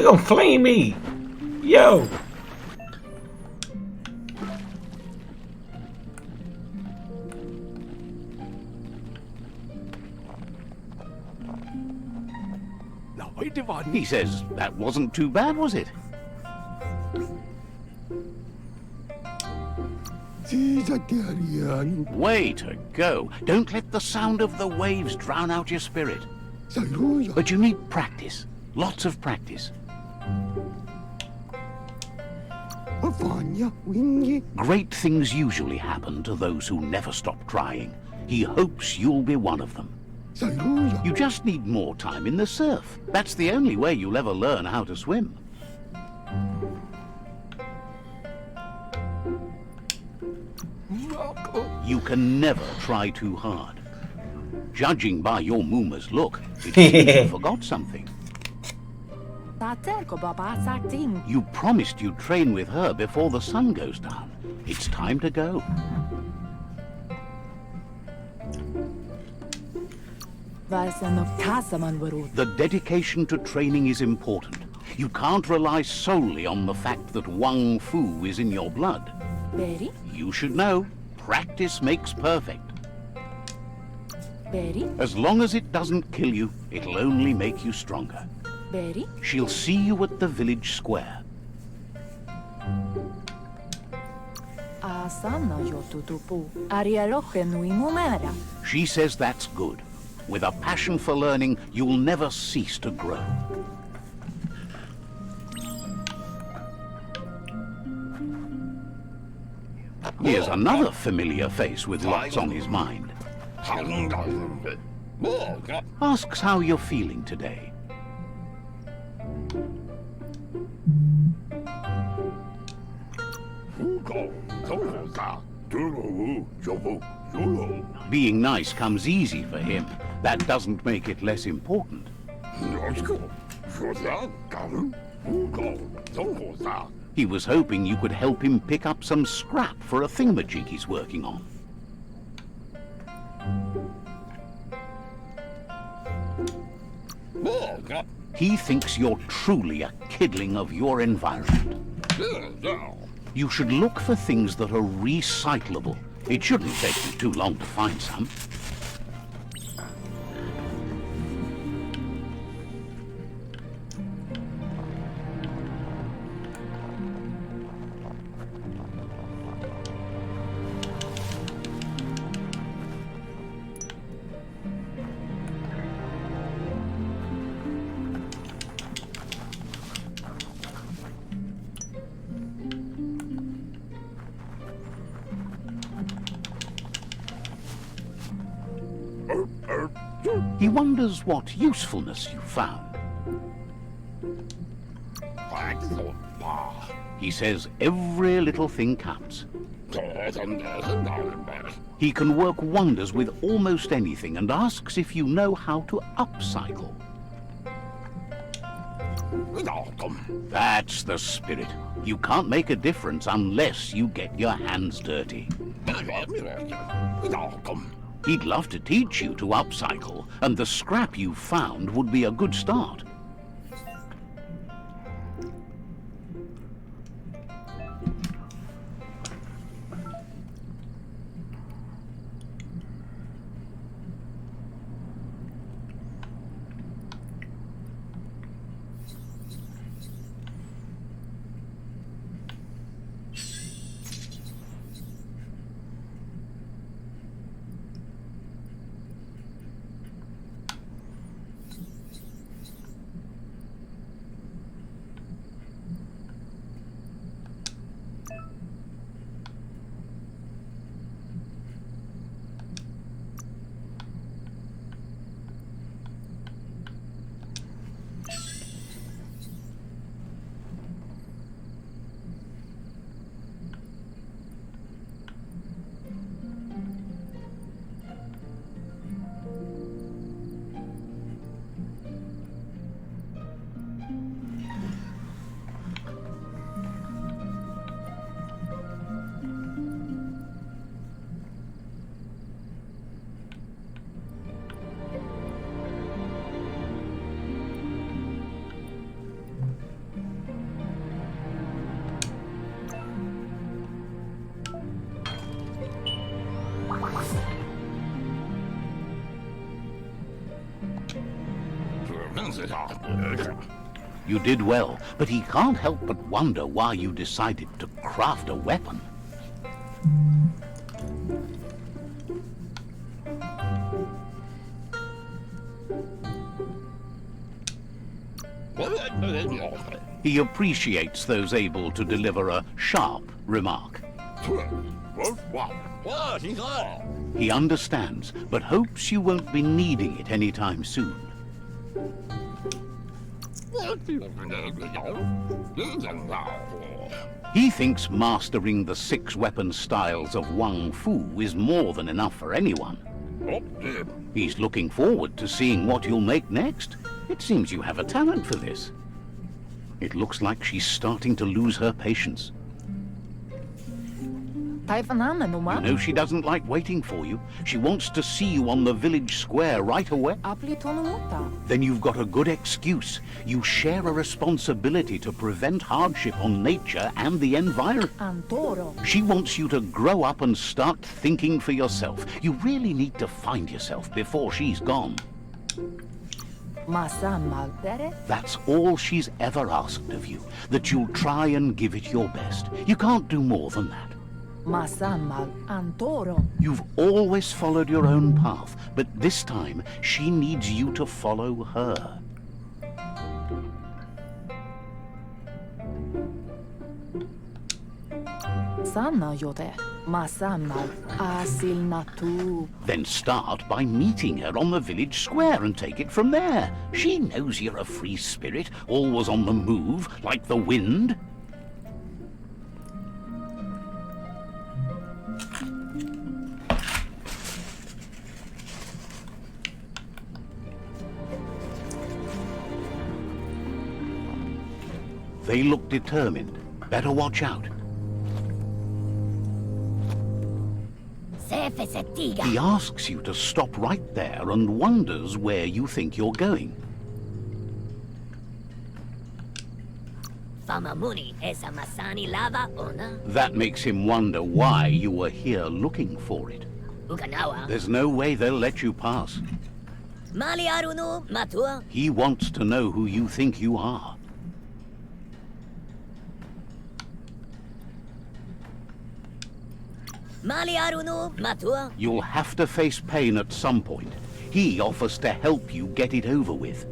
gonna flame me. Yo. He says, that wasn't too bad, was it? Way to go. Don't let the sound of the waves drown out your spirit. But you need practice. Lots of practice. Great things usually happen to those who never stop trying. He hopes you'll be one of them. You just need more time in the surf. That's the only way you'll ever learn how to swim. You can never try too hard. Judging by your Mooma's look, it seems you forgot something. You promised you'd train with her before the sun goes down. It's time to go. The dedication to training is important. You can't rely solely on the fact that Wang Fu is in your blood. You should know, practice makes perfect. As long as it doesn't kill you, it'll only make you stronger. She'll see you at the village square. She says that's good. With a passion for learning, you'll never cease to grow. Here's another familiar face with lots on his mind. Asks how you're feeling today. Being nice comes easy for him. That doesn't make it less important. He was hoping you could help him pick up some scrap for a thingamajig he's working on. He thinks you're truly a kidling of your environment. You should look for things that are recyclable. It shouldn't take you too long to find some. He wonders what usefulness you found. He says every little thing counts. He can work wonders with almost anything and asks if you know how to upcycle. That's the spirit. You can't make a difference unless you get your hands dirty. He'd love to teach you to upcycle, and the scrap you found would be a good start. You did well, but he can't help but wonder why you decided to craft a weapon. He appreciates those able to deliver a sharp remark. He understands, but hopes you won't be needing it anytime soon. He thinks mastering the 6 weapon styles of Wang Fu is more than enough for anyone. He's looking forward to seeing what you'll make next. It seems you have a talent for this. It looks like she's starting to lose her patience. You know she doesn't like waiting for you. She wants to see you on the village square right away. Then you've got a good excuse. You share a responsibility to prevent hardship on nature and the environment. She wants you to grow up and start thinking for yourself. You really need to find yourself before she's gone. That's all she's ever asked of you, that you'll try and give it your best. You can't do more than that. You've always followed your own path, but this time she needs you to follow her. Then start by meeting her on the village square and take it from there. She knows you're a free spirit, always on the move, like the wind. They look determined. Better watch out. He asks you to stop right there and wonders where you think you're going. That makes him wonder why you were here looking for it. There's no way they'll let you pass. He wants to know who you think you are. You'll have to face pain at some point. He offers to help you get it over with.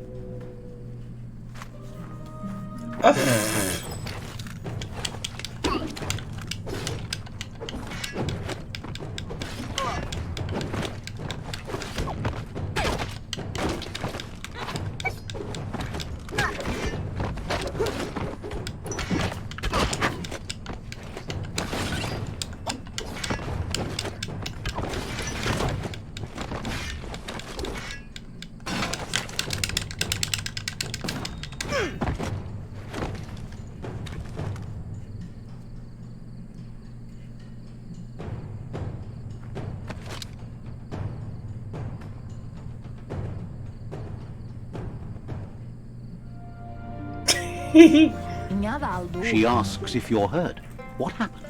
She asks if you're hurt. What happened?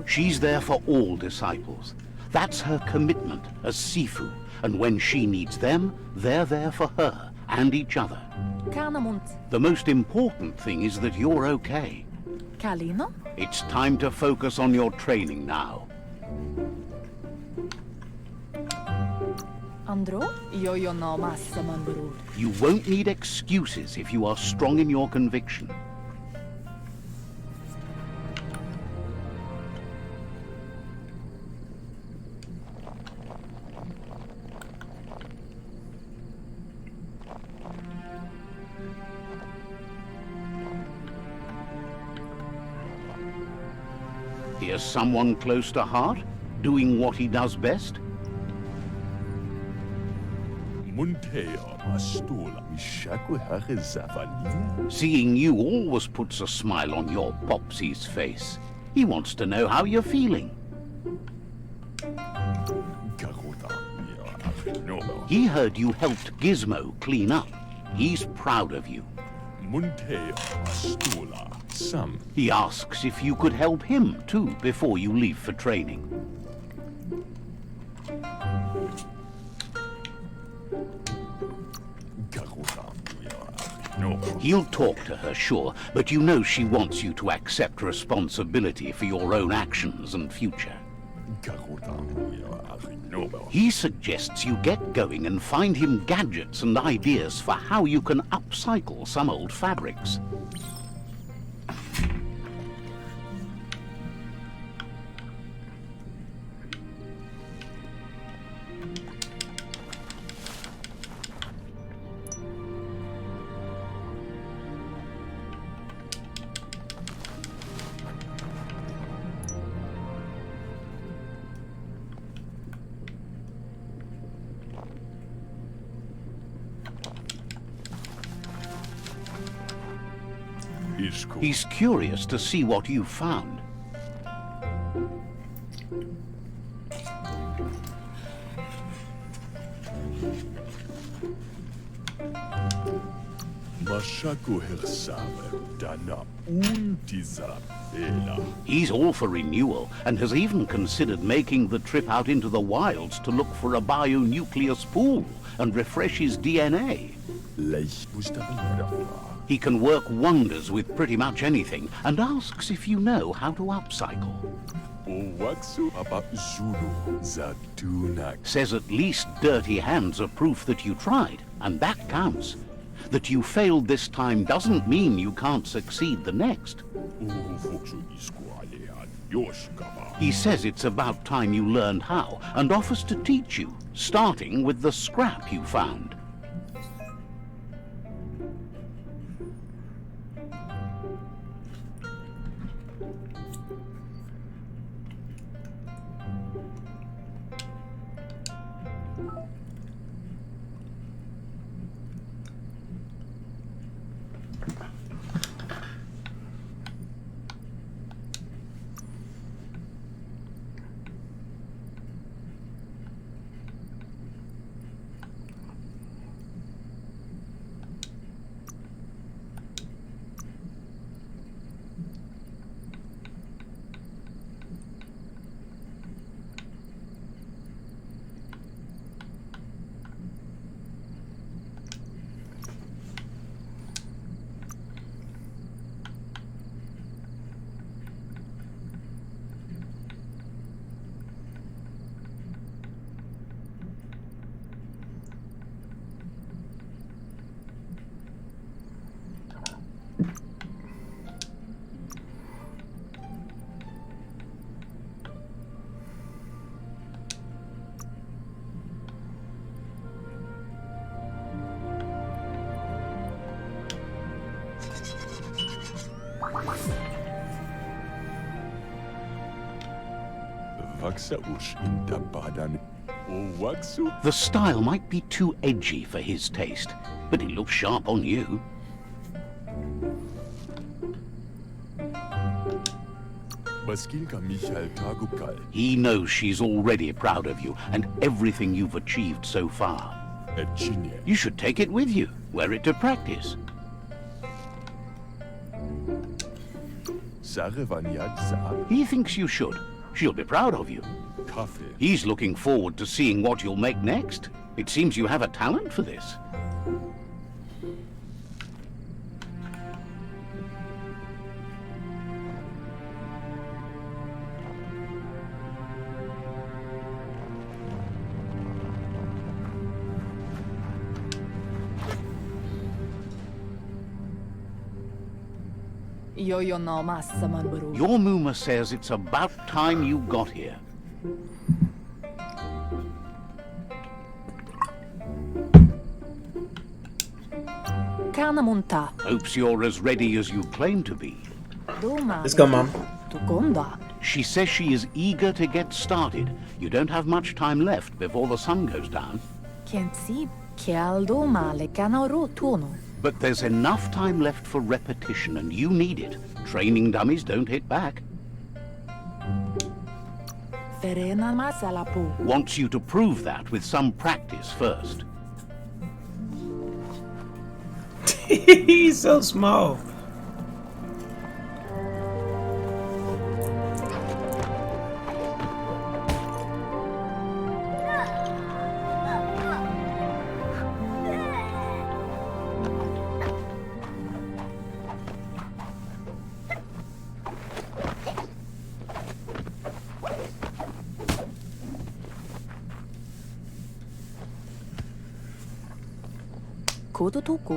She's there for all disciples. That's her commitment as Sifu. And when she needs them, they're there for her and each other. The most important thing is that you're okay. It's time to focus on your training now. You won't need excuses if you are strong in your conviction. Here's someone close to heart, doing what he does best. Seeing you always puts a smile on your Popsy's face. He wants to know how you're feeling. He heard you helped Gizmo clean up. He's proud of you. He asks if you could help him too before you leave for training. He'll talk to her, sure, but you know she wants you to accept responsibility for your own actions and future. He suggests you get going and find him gadgets and ideas for how you can upcycle some old fabrics. He's curious to see what you've found. He's all for renewal and has even considered making the trip out into the wilds to look for a bionucleus pool and refresh his DNA. He can work wonders with pretty much anything and asks if you know how to upcycle. Says at least dirty hands are proof that you tried, and that counts. That you failed this time doesn't mean you can't succeed the next. He says it's about time you learned how, and offers to teach you, starting with the scrap you found. The style might be too edgy for his taste, but it looks sharp on you. He knows she's already proud of you and everything you've achieved so far. You should take it with you, wear it to practice. He thinks you should. She'll be proud of you. He's looking forward to seeing what you'll make next. It seems you have a talent for this. Your Muma says it's about time you got here. Hopes you're as ready as you claim to be. Let's go, Mom. She says she is eager to get started. You don't have much time left before the sun goes down. But there's enough time left for repetition, and you need it. Training dummies don't hit back. Wants you to prove that with some practice first. He's so small.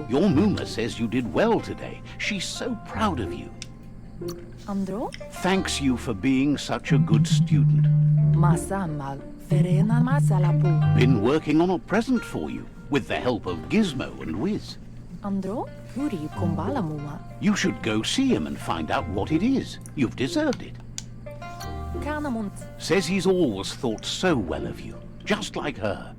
Your Muma says you did well today. She's so proud of you. Thanks you for being such a good student. Been working on a present for you, with the help of Gizmo and Wiz. You should go see him and find out what it is. You've deserved it. Says he's always thought so well of you, just like her.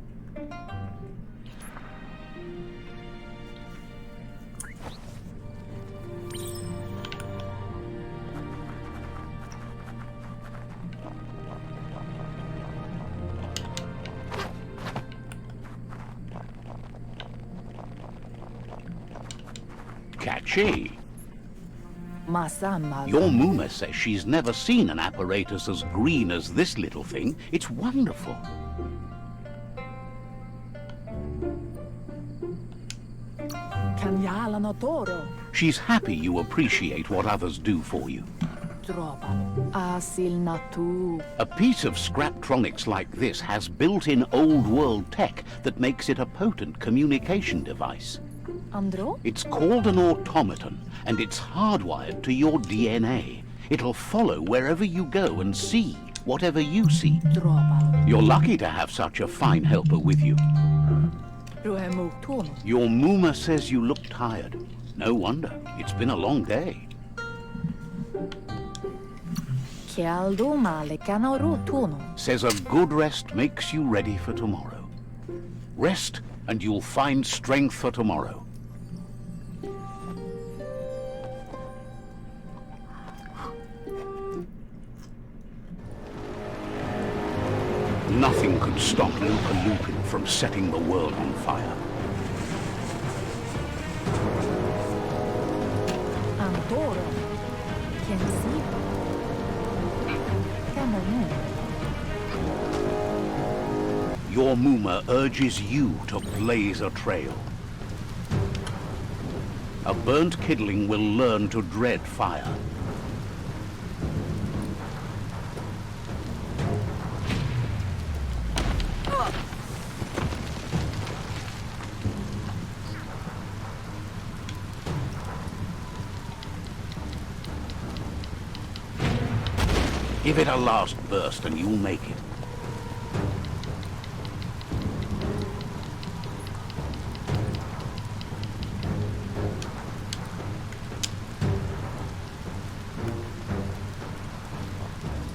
Catchy. Masama. Your Muma says she's never seen an apparatus as green as this little thing. It's wonderful. Kanyala no toro. She's happy you appreciate what others do for you. Dropa. Asil natu. A piece of Scraptronics like this has built-in old-world tech that makes it a potent communication device. Andro? It's called an automaton, and it's hardwired to your DNA. It'll follow wherever you go and see whatever you see. Dropa. You're lucky to have such a fine helper with you. Ruemu tono. Your Muma says you look tired. No wonder. It's been a long day. Kialdo male kanaru tono. Says a good rest makes you ready for tomorrow. Rest, and you'll find strength for tomorrow. Nothing could stop Lupin from setting the world on fire. Antoro. Kensi. Kamanu. Your Muma urges you to blaze a trail. A burnt kidling will learn to dread fire. Give it a last burst and you'll make it.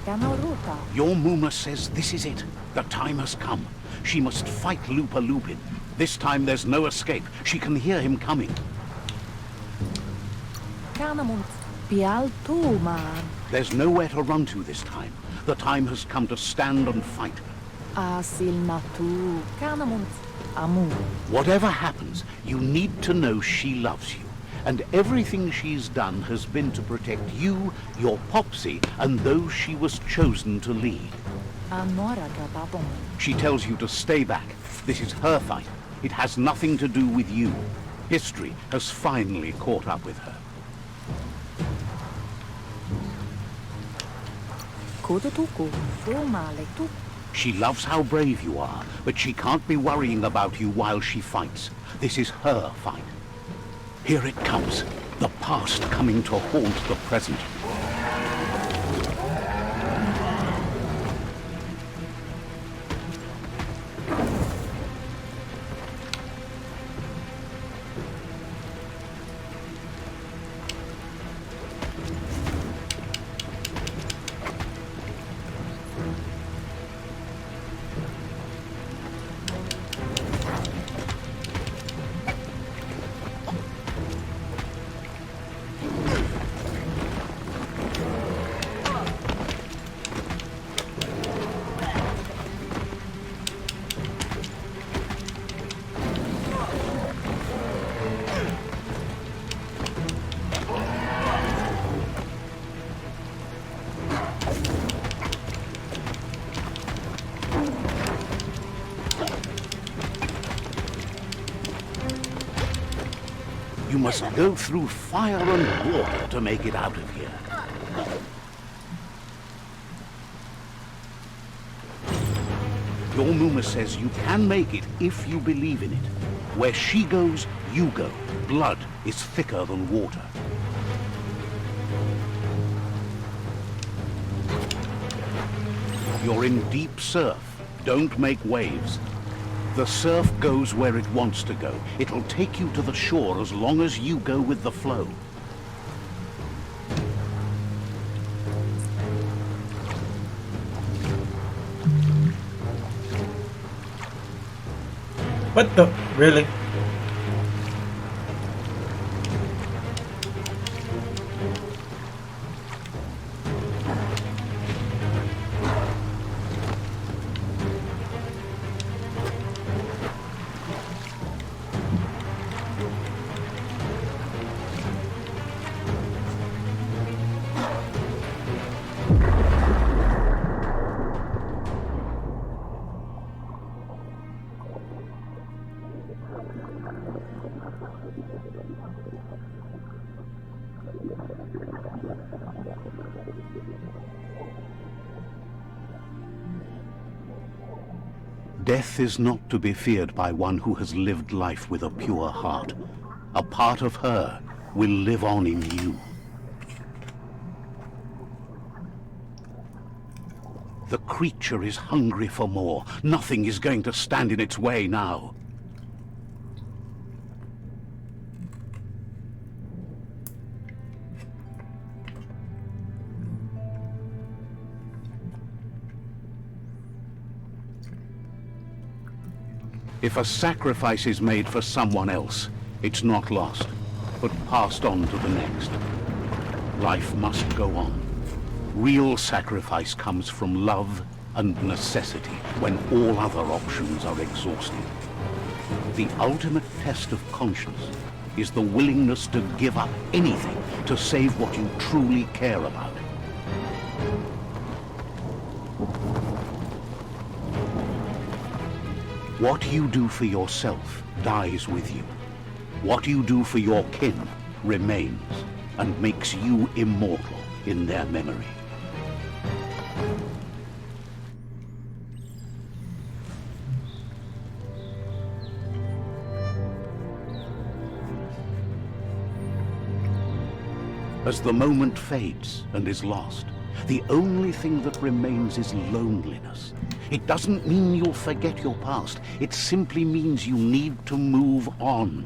Kanaruta. Your Muma says this is it. The time has come. She must fight Lupin. This time there's no escape. She can hear him coming. Kanamunt. Pialtu man. There's nowhere to run to this time. The time has come to stand and fight. Asil natu. Kanamunt. Amu. Whatever happens, you need to know she loves you. And everything she's done has been to protect you, your Popsy, and those she was chosen to lead. Anora kapapom. She tells you to stay back. This is her fight. It has nothing to do with you. History has finally caught up with her. Kodotuku. Fumale tu. She loves how brave you are, but she can't be worrying about you while she fights. This is her fight. Here it comes. The past coming to haunt the present. You must go through fire and water to make it out of here. Your Muma says you can make it if you believe in it. Where she goes, you go. Blood is thicker than water. You're in deep surf. Don't make waves. The surf goes where it wants to go. It'll take you to the shore as long as you go with the flow. What the? Really? Death is not to be feared by one who has lived life with a pure heart. A part of her will live on in you. The creature is hungry for more. Nothing is going to stand in its way now. If a sacrifice is made for someone else, it's not lost, but passed on to the next. Life must go on. Real sacrifice comes from love and necessity when all other options are exhausted. The ultimate test of conscience is the willingness to give up anything to save what you truly care about. What you do for yourself dies with you. What you do for your kin remains and makes you immortal in their memory. As the moment fades and is lost, the only thing that remains is loneliness. It doesn't mean you'll forget your past. It simply means you need to move on.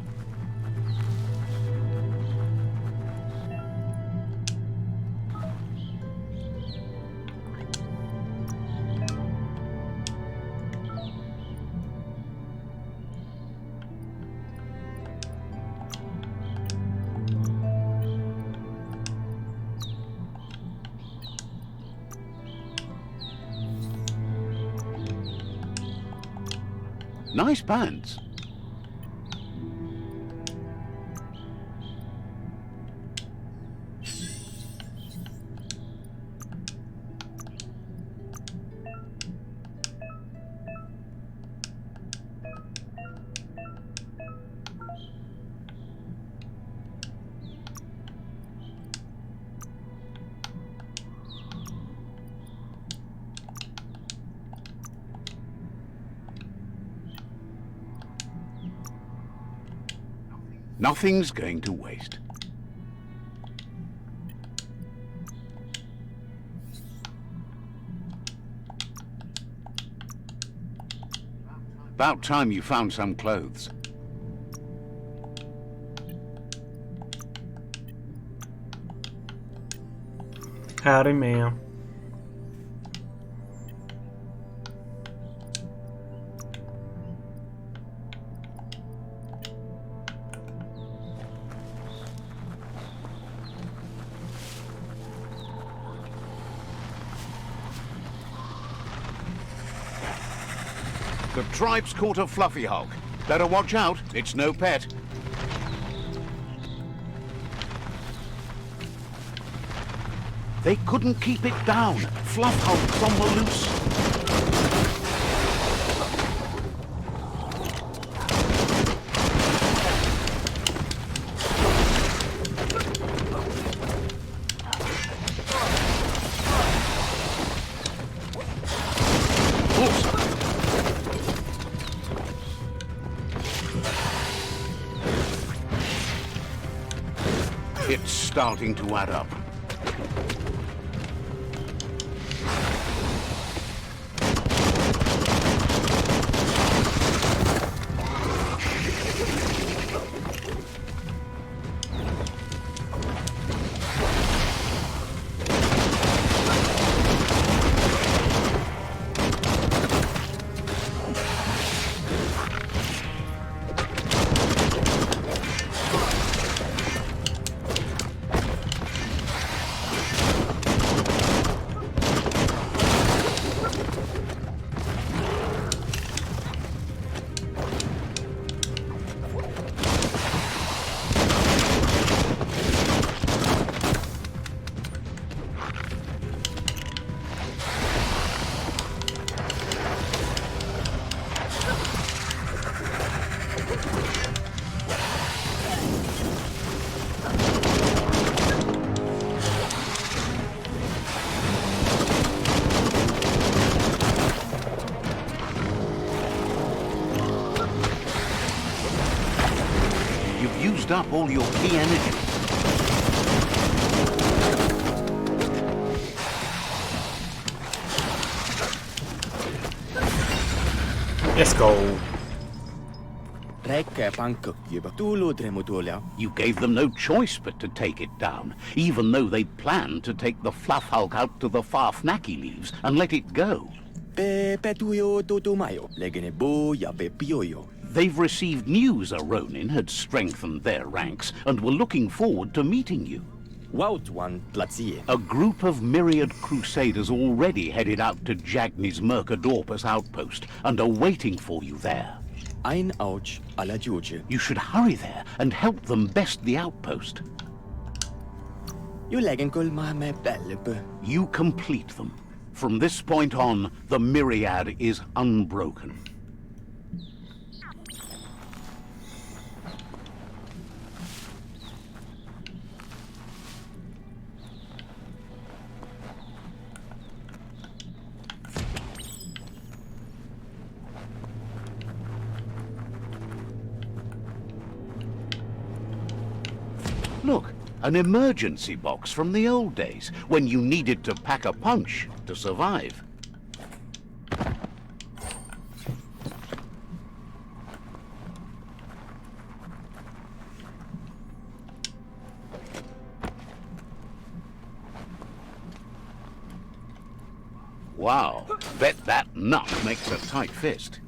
Nice pants. Nothing's going to waste. About time you found some clothes. Howdy, ma'am. The tribe's caught a fluffy hog. Better watch out, it's no pet. They couldn't keep it down. Fluff hogs on the loose. It's starting to add up. You've used up all your key energy. Let's go. You gave them no choice but to take it down, even though they'd planned to take the Fluff Hulk out to the far Fnacky Leaves and let it go. They've received news a Ronin had strengthened their ranks and were looking forward to meeting you. A group of myriad crusaders already headed out to Jagni's Mercadorpus outpost and are waiting for you there. You should hurry there and help them best the outpost. You complete them. From this point on, the Myriad is unbroken. Look, an emergency box from the old days, when you needed to pack a punch to survive. Wow, bet that nut makes a tight fist.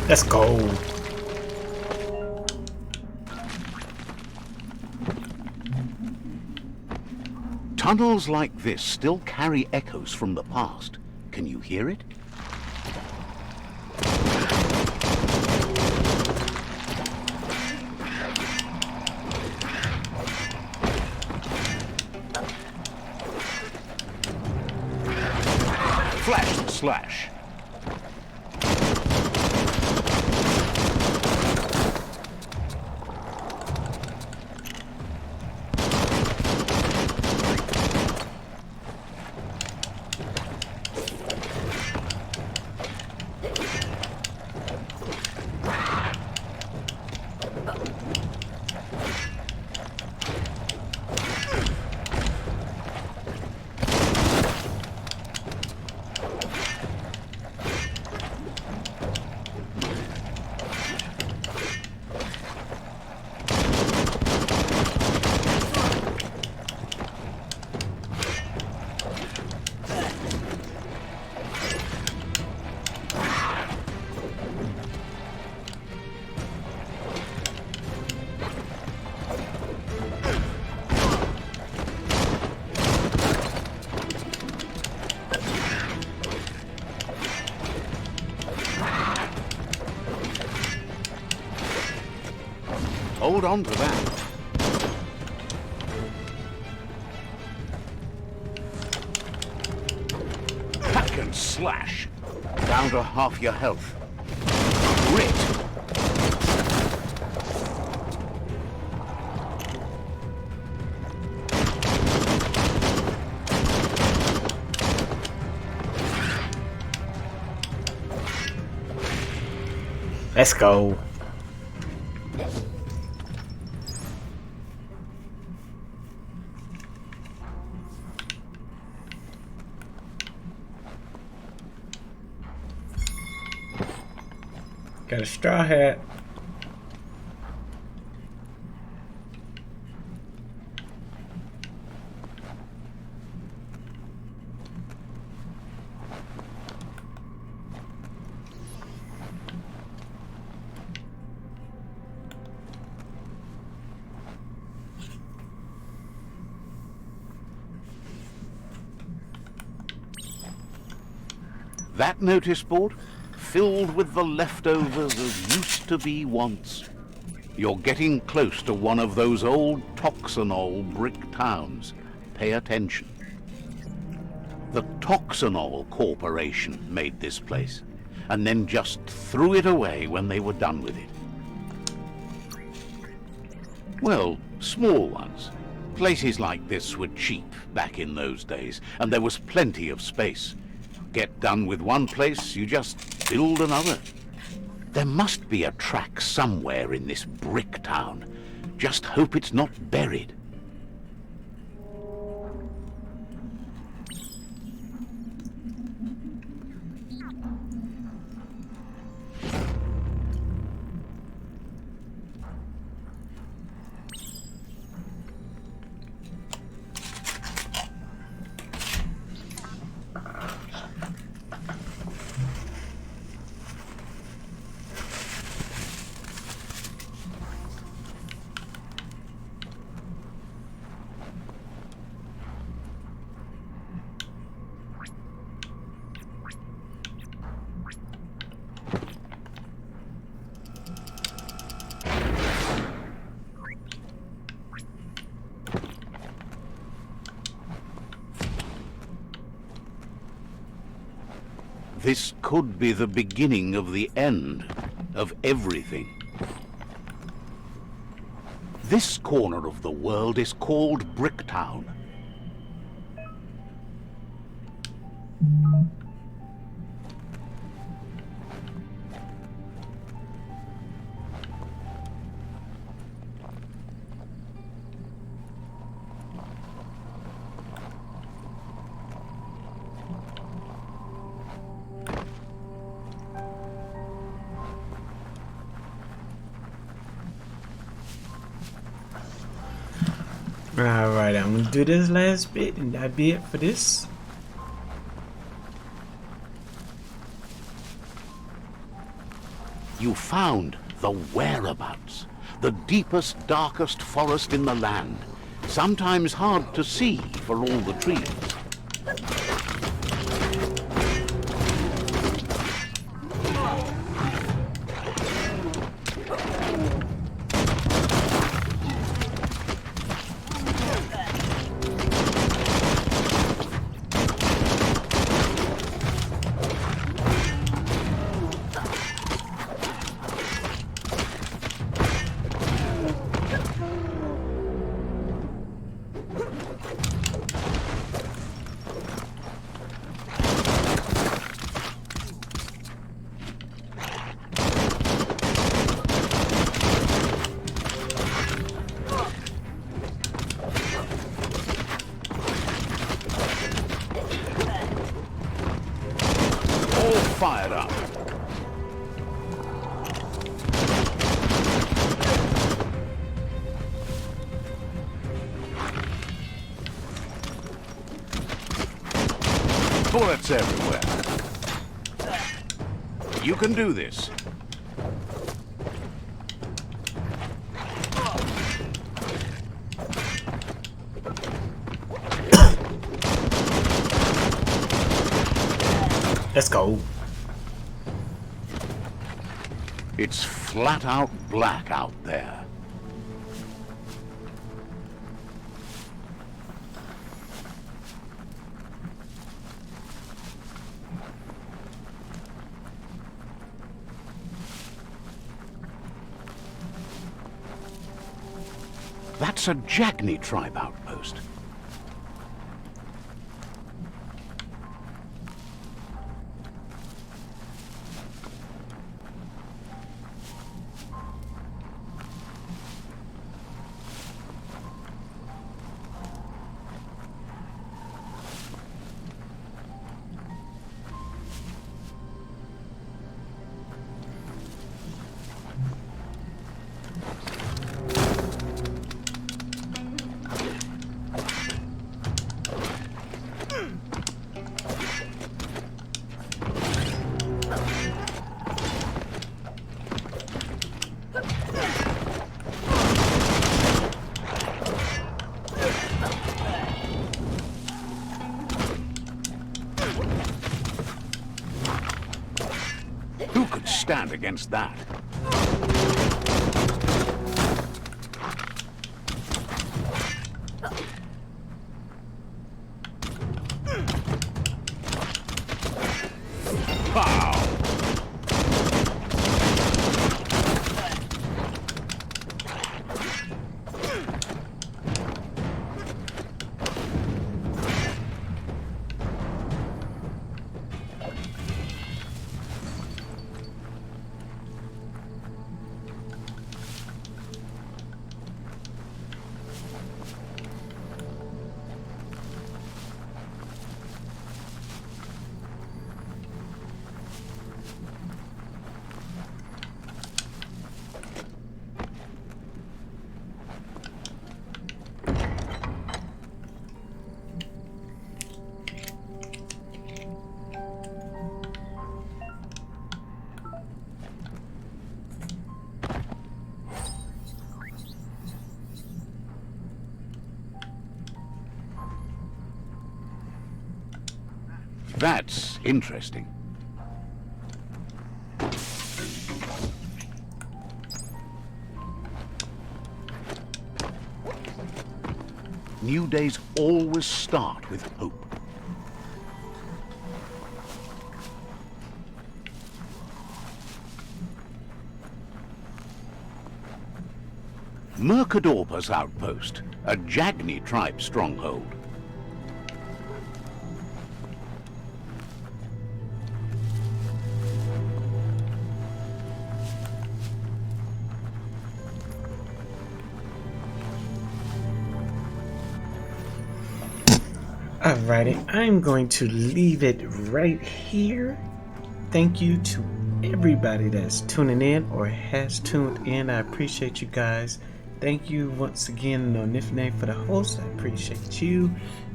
Let's go. Tunnels like this still carry echoes from the past. Can you hear it? Flash and slash. Hold on to that. Hack and slash. Down to half your health. Grit. Let's go. Got a straw hat. That notice board? Filled with the leftovers of used-to-be once. You're getting close to one of those old Toxanol brick towns. Pay attention. The Toxanol Corporation made this place, and then just threw it away when they were done with it. Well, small ones. Places like this were cheap back in those days, and there was plenty of space. Get done with one place, you just build another. There must be a track somewhere in this brick town. Just hope it's not buried. This could be the beginning of the end of everything. This corner of the world is called Bricktown. Alright, I'm gonna do this last bit and that'll be it for this. You found the whereabouts, the deepest, darkest forest in the land, sometimes hard to see for all the trees. Fired up. Bullets everywhere. You can do this. Let's go. It's flat out black out there. That's a Jagni tribe outpost. stand against that? Pow! That's interesting. New days always start with hope. Mercadorpa's outpost, a Jagni tribe stronghold. Alrighty, I'm going to leave it right here. Thank you to everybody that's tuning in or has tuned in. I appreciate you guys. Thank you once again, Nifne, for the host. I appreciate you.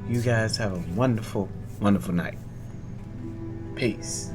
You guys have a wonderful, wonderful night. Peace.